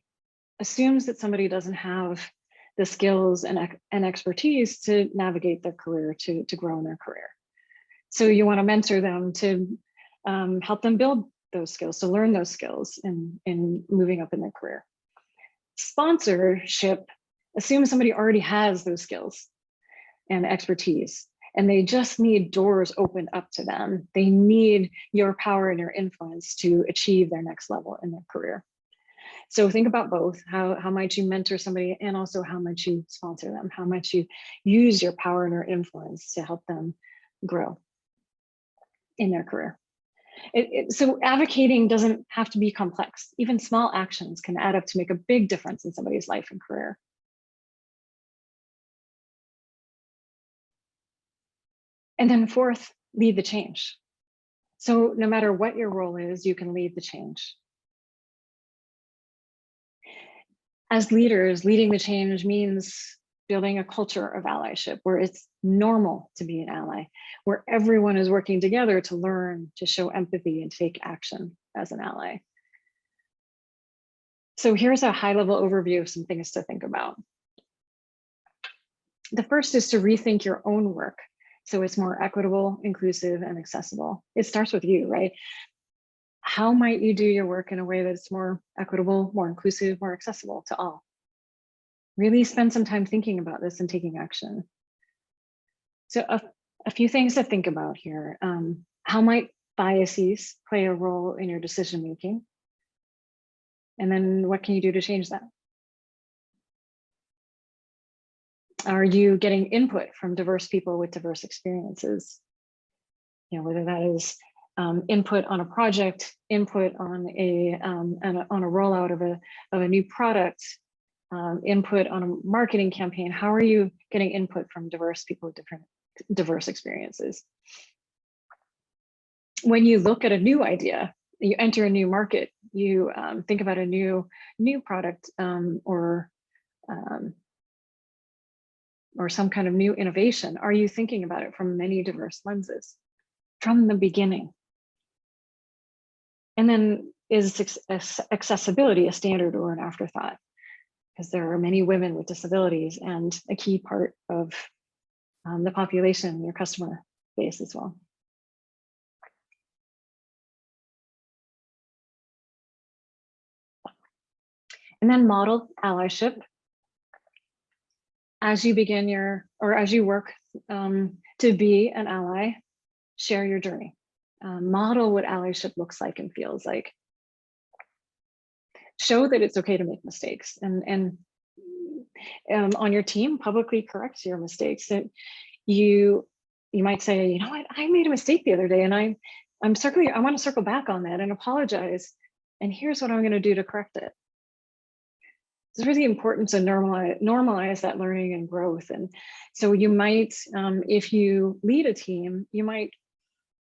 assumes that somebody doesn't have the skills and expertise to navigate their career, to grow in their career. So you want to mentor them to help them build those skills, to learn those skills in moving up in their career. Sponsorship assumes somebody already has those skills and expertise, and they just need doors opened up to them. They need your power and your influence to achieve their next level in their career. So think about both. How might you mentor somebody, and also how might you sponsor them? How might you use your power and your influence to help them grow in their career? So advocating doesn't have to be complex. Even small actions can add up to make a big difference in somebody's life and career. And then fourth, lead the change. So no matter what your role is, you can lead the change. As leaders, leading the change means building a culture of allyship where it's normal to be an ally, where everyone is working together to learn, to show empathy and take action as an ally. So here's a high-level overview of some things to think about. The first is to rethink your own work so it's more equitable, inclusive, and accessible. It starts with you, right? How might you do your work in a way that's more equitable, more inclusive, more accessible to all? Really spend some time thinking about this and taking action. So a few things to think about here. How might biases play a role in your decision-making? And then what can you do to change that? Are you getting input from diverse people with diverse experiences? You know, whether that is input on a project, input on a rollout of a new product, input on a marketing campaign. How are you getting input from diverse people with diverse experiences? When you look at a new idea, you enter a new market, you think about a new product or some kind of new innovation. Are you thinking about it from many diverse lenses from the beginning? And then is accessibility a standard or an afterthought? Because there are many women with disabilities and a key part of the population, your customer base as well. And then model allyship. As you begin as you work to be an ally, share your journey. Model what allyship looks like and feels like. Show that it's okay to make mistakes and on your team, publicly correct your mistakes. That you might say, you know what, I made a mistake the other day and I want to circle back on that and apologize. And here's what I'm going to do to correct it. It's really important to normalize that learning and growth. And so you might, if you lead a team, you might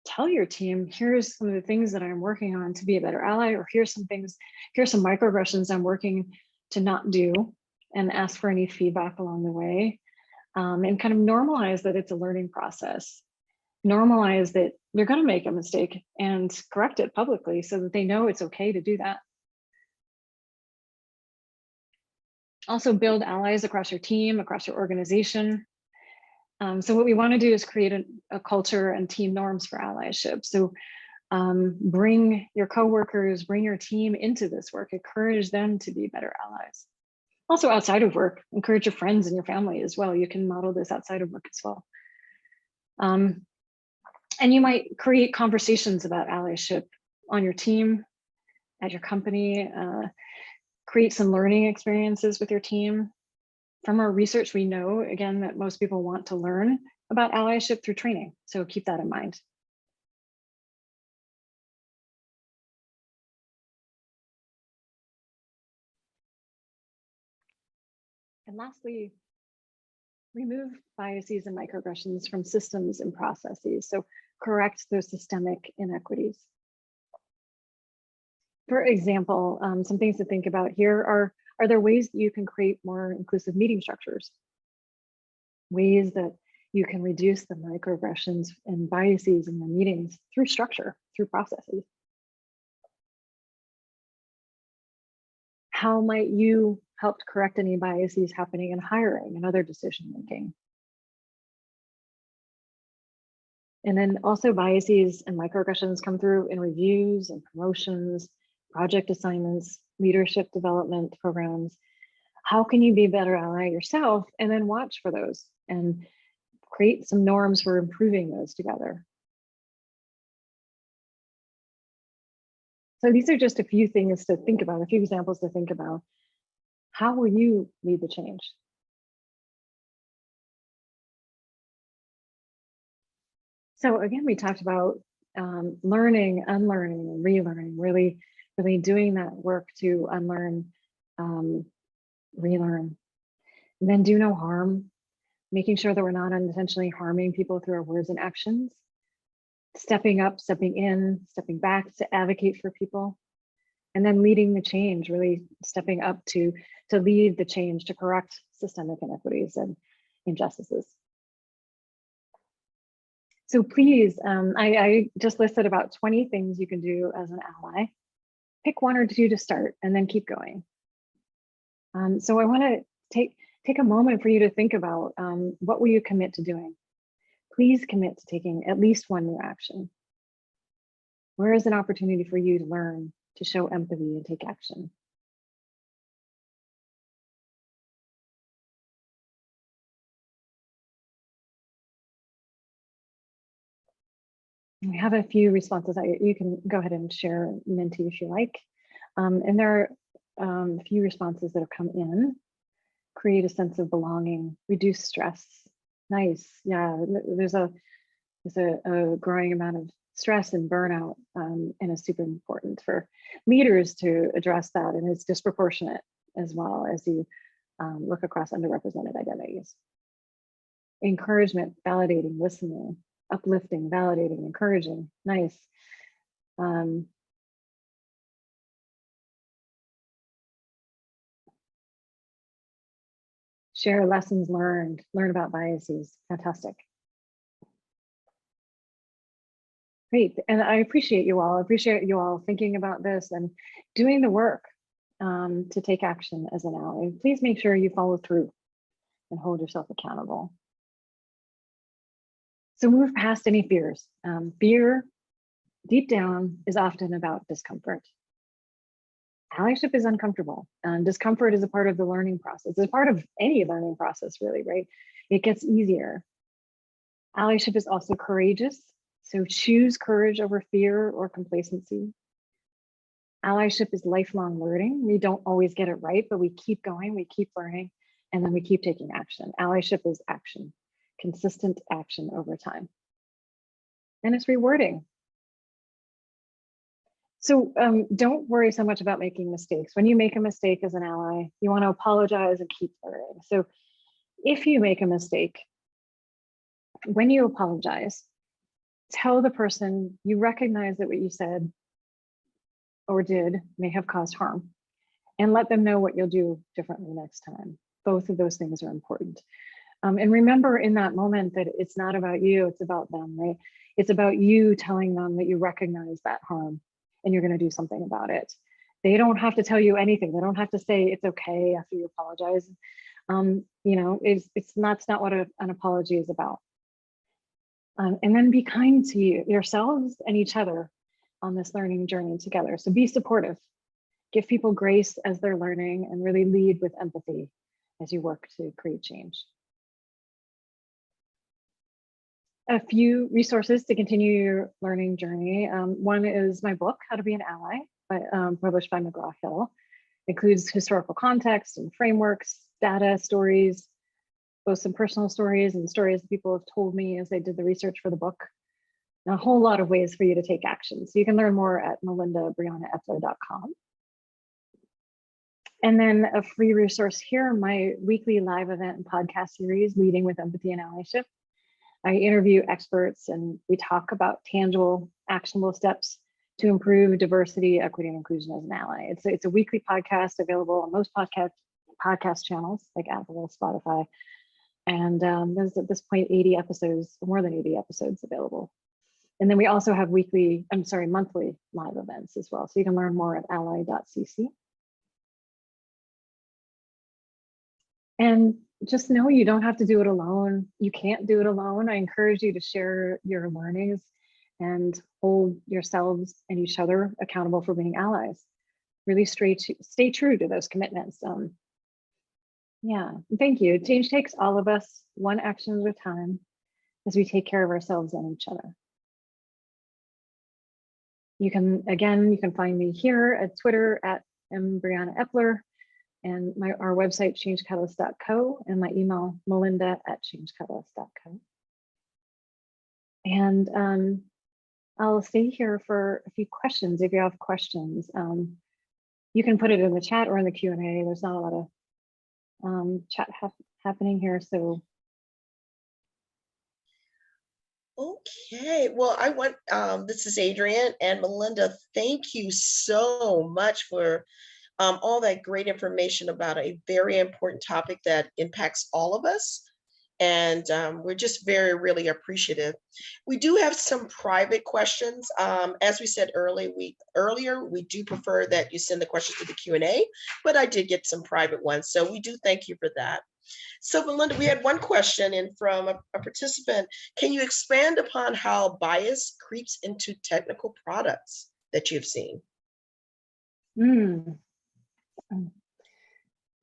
tell your team, here's some of the things that I'm working on to be a better ally, or here's some microaggressions I'm working to not do, and ask for any feedback along the way. And kind of normalize that it's a learning process. Normalize that you're going to make a mistake and correct it publicly so that they know it's okay to do that. Also build allies across your team, across your organization. So what we want to do is create a culture and team norms for allyship. So bring your coworkers, bring your team into this work, encourage them to be better allies. Also outside of work, encourage your friends and your family as well. You can model this outside of work as well. And you might create conversations about allyship on your team, at your company, create some learning experiences with your team. From our research, we know, again, that most people want to learn about allyship through training. So keep that in mind. And lastly, remove biases and microaggressions from systems and processes. So correct those systemic inequities. For example, some things to think about here are there ways that you can create more inclusive meeting structures? Ways that you can reduce the microaggressions and biases in the meetings through structure, through processes. How might you help correct any biases happening in hiring and other decision making? And then also biases and microaggressions come through in reviews and promotions, project assignments, leadership development programs. How can you be a better ally yourself and then watch for those and create some norms for improving those together? So these are just a few things to think about, a few examples to think about. How will you lead the change? So again, we talked about learning, unlearning, and relearning, really doing that work to unlearn, relearn, and then do no harm, making sure that we're not unintentionally harming people through our words and actions, stepping up, stepping in, stepping back to advocate for people, and then leading the change, really stepping up to lead the change to correct systemic inequities and injustices. So please, I just listed about 20 things you can do as an ally. Pick one or two to start and then keep going. So I want to take a moment for you to think about what will you commit to doing? Please commit to taking at least one new action. Where is an opportunity for you to learn, to show empathy and take action? We have a few responses. You can go ahead and share, Minty, if you like. And there are a few responses that have come in. Create a sense of belonging, reduce stress. Nice, yeah, there's a growing amount of stress and burnout, and it's super important for leaders to address that, and it's disproportionate as well as you look across underrepresented identities. Encouragement, validating, listening, uplifting, validating, encouraging, nice. Share lessons learned, learn about biases, fantastic. Great, and I appreciate you all. I appreciate you all thinking about this and doing the work to take action as an ally. Please make sure you follow through and hold yourself accountable. So move past any fears. Fear, deep down, is often about discomfort. Allyship is uncomfortable, and discomfort is a part of the learning process. It's a part of any learning process, really, right? It gets easier. Allyship is also courageous. So choose courage over fear or complacency. Allyship is lifelong learning. We don't always get it right, but we keep going, we keep learning, and then we keep taking action. Allyship is action, consistent action over time. And it's rewarding. So don't worry so much about making mistakes. When you make a mistake as an ally, you want to apologize and keep learning. So if you make a mistake, when you apologize, tell the person you recognize that what you said or did may have caused harm, and let them know what you'll do differently next time. Both of those things are important. And remember in that moment that it's not about you, it's about them, right? It's about you telling them that you recognize that harm and you're going to do something about it. They don't have to tell you anything. They don't have to say it's okay after you apologize. You know, that's not what an apology is about. And then be kind to yourselves and each other on this learning journey together. So be supportive, give people grace as they're learning, and really lead with empathy as you work to create change. A few resources to continue your learning journey. One is my book, How to Be an Ally, published by McGraw-Hill. Includes historical context and frameworks, data, stories, both some personal stories and stories that people have told me as they did the research for the book. And a whole lot of ways for you to take action. So you can learn more at melindabriannaepler.com. And then a free resource here, my weekly live event and podcast series, Leading with Empathy and Allyship. I interview experts and we talk about tangible, actionable steps to improve diversity, equity, and inclusion as an ally. It's a weekly podcast available on most podcast channels like Apple, Spotify. And there's at this point 80 episodes, more than 80 episodes available. And then we also have monthly live events as well. So you can learn more at ally.cc. And just know you don't have to do it alone. You can't do it alone. I encourage you to share your learnings and hold yourselves and each other accountable for being allies. Really stay true to those commitments. Yeah, thank you. Change takes all of us, one action at a time, as we take care of ourselves and each other. You can find me here at Twitter at @mbriannaepler, and our website, changecatalyst.co, and my email, melinda@changecatalyst.co. And I'll stay here for a few questions. If you have questions, you can put it in the chat or in the Q&A. There's not a lot of chat happening here, so. Okay, well, I want, this is Adrienne and Melinda, thank you so much for all that great information about a very important topic that impacts all of us. And we're just really appreciative. We do have some private questions. As we said earlier, we do prefer that you send the questions to the Q&A, but I did get some private ones. So we do thank you for that. So Melinda, we had one question in from a participant. Can you expand upon how bias creeps into technical products that you've seen?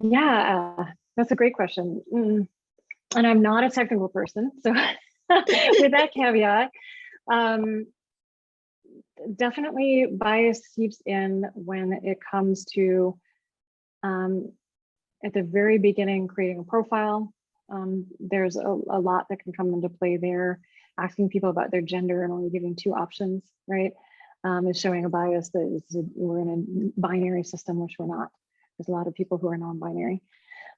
Yeah, that's a great question. And I'm not a technical person, so with that caveat, definitely bias seeps in when it comes to at the very beginning creating a profile. There's a lot that can come into play there. Asking people about their gender and only giving 2 options, right, is showing a bias that we're in a binary system, which we're not. There's a lot of people who are non-binary.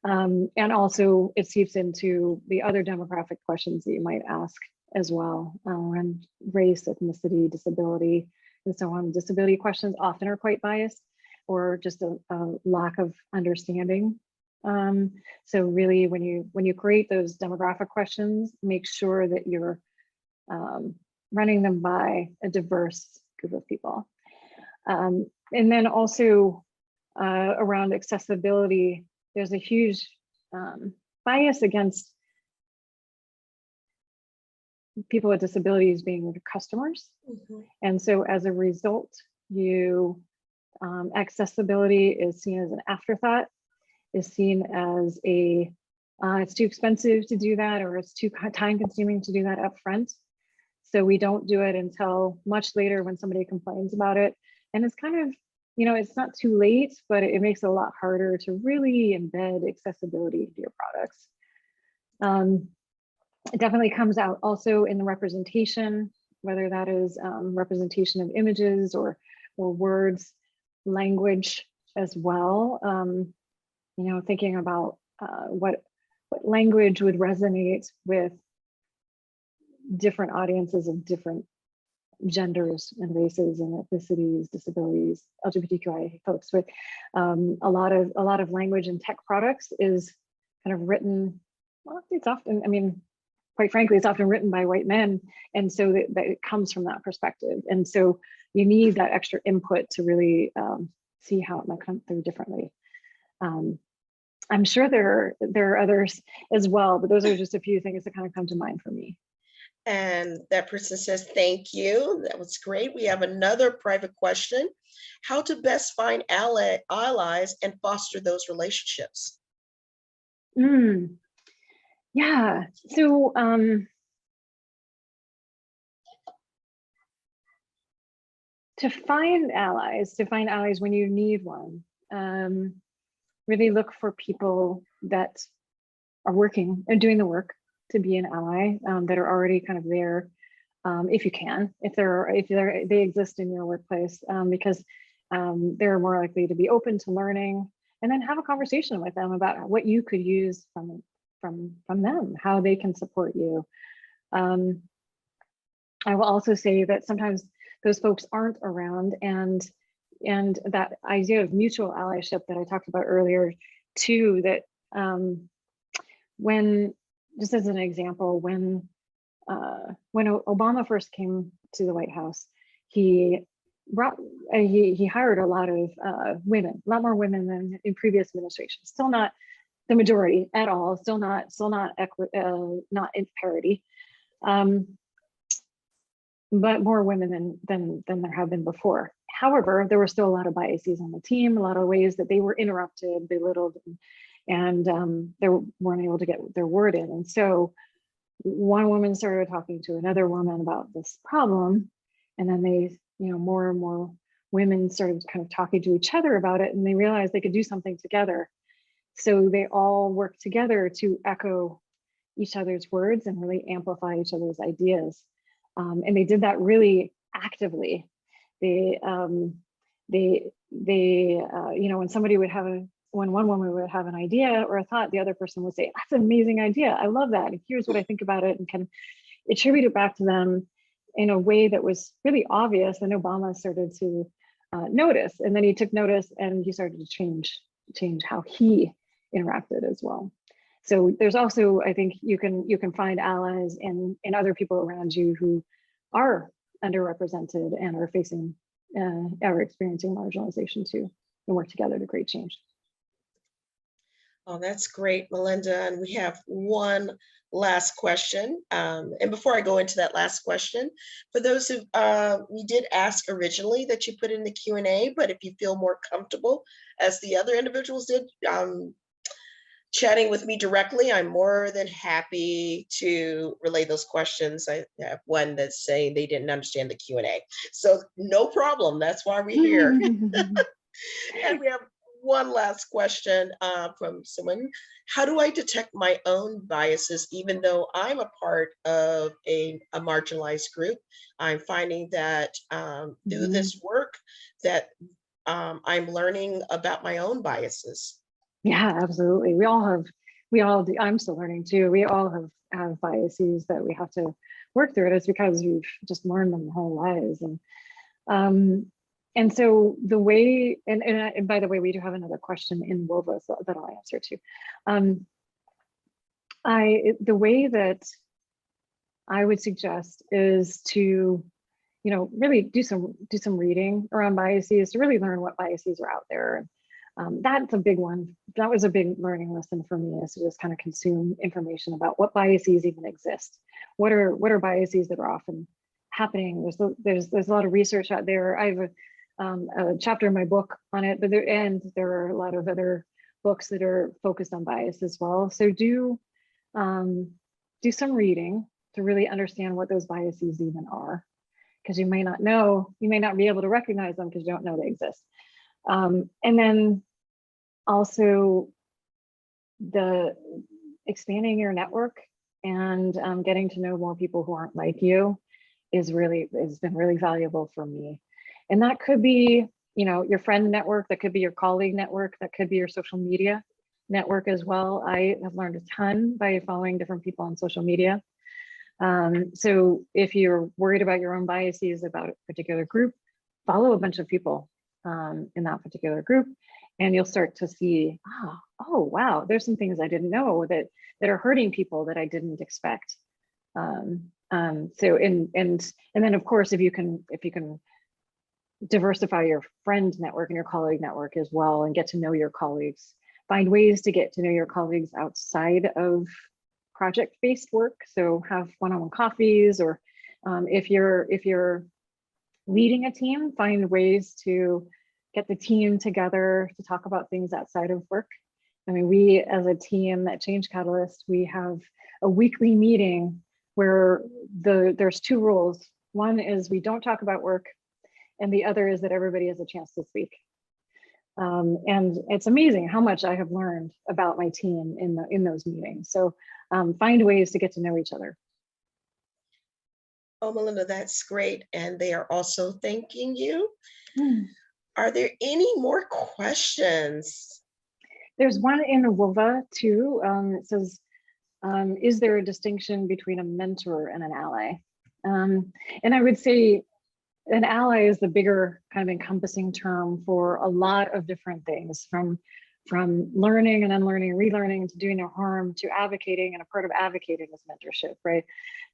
And also it seeps into the other demographic questions that you might ask as well, around race, ethnicity, disability, and so on. Disability questions often are quite biased, or just a lack of understanding. So really, when you create those demographic questions, make sure that you're running them by a diverse group of people. And then also around accessibility, there's a huge bias against people with disabilities being customers. And so as a result, accessibility is seen as an afterthought, is seen as it's too expensive to do that, or it's too time consuming to do that up front. So we don't do it until much later when somebody complains about it. And it's kind of, it's not too late, but it makes it a lot harder to really embed accessibility into your products. It definitely comes out also in the representation, whether that is representation of images or words, language as well. Thinking about what language would resonate with different audiences of different genders and races and ethnicities, disabilities, LGBTQI folks. With a lot of language in tech products is kind of written. Well, it's often, quite frankly, it's often written by white men, and so that it comes from that perspective. And so you need that extra input to really see how it might come through differently. I'm sure there are others as well, but those are just a few things that kind of come to mind for me. And that person says, thank you. That was great. We have another private question. How to best find allies and foster those relationships? Yeah, so to find allies when you need one, really look for people that are working and doing the work to be an ally, that are already kind of there, if you can, if they exist in your workplace, because they're more likely to be open to learning, and then have a conversation with them about what you could use from them, how they can support you. I will also say that sometimes those folks aren't around, and that idea of mutual allyship that I talked about earlier too, that when, just as an example, when Obama first came to the White House, he hired a lot of women, a lot more women than in previous administrations. Still not the majority at all. Still not in parity, but more women than there have been before. However, there were still a lot of biases on the team, a lot of ways that they were interrupted, belittled, and they weren't able to get their word in. And so one woman started talking to another woman about this problem, and then they, more and more women started kind of talking to each other about it, and they realized they could do something together. So they all worked together to echo each other's words and really amplify each other's ideas. And they did that really actively. They you know, when somebody would have when one woman would have an idea or a thought, the other person would say, that's an amazing idea. I love that. And here's what I think about it, and can attribute it back to them in a way that was really obvious. And Obama started to notice, and then he took notice and he started to change how he interacted as well. So there's also, I think you can find allies in other people around you who are underrepresented and are facing are experiencing marginalization too, and work together to create change. Oh, that's great, Melinda. And we have one last question. And before I go into that last question, for those who we did ask originally that you put in the Q&A, but if you feel more comfortable, as the other individuals did, chatting with me directly, I'm more than happy to relay those questions. I have one that's saying they didn't understand the Q&A. So no problem, that's why we're here. And we have one last question from someone. How do I detect my own biases, even though I'm a part of a marginalized group? I'm finding that through this work that I'm learning about my own biases. Yeah, absolutely. We all do. I'm still learning too. We all have biases that we have to work through. It's because we've just learned them our whole lives. And so the way, and by the way, we do have another question in WOVA that I'll answer too. The way that I would suggest is to, you know, really do some reading around biases to really learn what biases are out there. That's a big one. That was a big learning lesson for me, is to just kind of consume information about what biases even exist. What are biases that are often happening? There's a lot of research out there. I have a chapter in my book on it, but there are a lot of other books that are focused on bias as well. So do some reading to really understand what those biases even are, because you may not be able to recognize them because you don't know they exist. And then also the expanding your network and getting to know more people who aren't like you has been really valuable for me. And that could be, you know, your friend network, that could be your colleague network, that could be your social media network as well. I have learned a ton by following different people on social media. So if you're worried about your own biases about a particular group, follow a bunch of people in that particular group, and you'll start to see, oh wow, there's some things I didn't know that are hurting people that I didn't expect. So and then of course, if you can diversify your friend network and your colleague network as well, and get to know your colleagues, find ways to get to know your colleagues outside of project-based work. So have one-on-one coffees, or if you're leading a team, find ways to get the team together to talk about things outside of work. I mean, we as a team at Change Catalyst, we have a weekly meeting where there's two rules. One is we don't talk about work, and the other is that everybody has a chance to speak. And it's amazing how much I have learned about my team in those meetings. So find ways to get to know each other. Oh, Melinda, that's great. And they are also thanking you. Mm. Are there any more questions? There's one in the WOVA too. It says, is there a distinction between a mentor and an ally? And I would say an ally is the bigger kind of encompassing term for a lot of different things, from learning and unlearning and relearning to doing no harm to advocating, and a part of advocating is mentorship, right?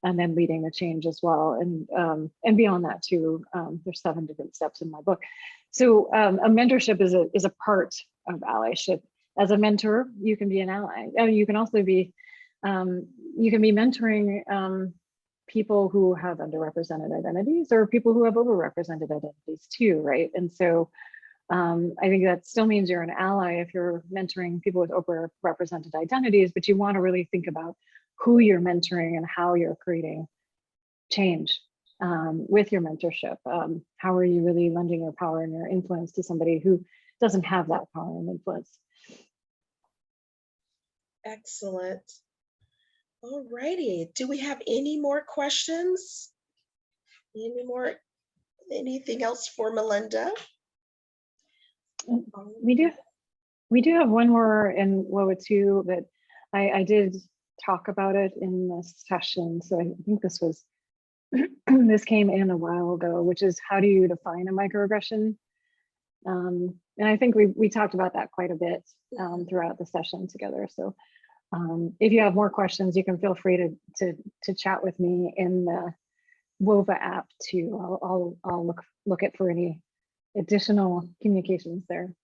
And then leading the change as well. And beyond that too, there's 7 different steps in my book. So a mentorship is a part of allyship. As a mentor, you can be an ally. You can also be, you can be mentoring people who have underrepresented identities, or people who have overrepresented identities too, right? And so I think that still means you're an ally if you're mentoring people with overrepresented identities, but you want to really think about who you're mentoring and how you're creating change with your mentorship. How are you really lending your power and your influence to somebody who doesn't have that power and influence? Excellent. All righty. Do we have any more questions? Any more Anything else for Melinda? We do have one more in WT2 that I did talk about it in this session. So I think this was this came in a while ago, which is how do you define a microaggression? And I think we talked about that quite a bit throughout the session together. So if you have more questions, you can feel free to chat with me in the WOVA app too. I'll look at for any additional communications there.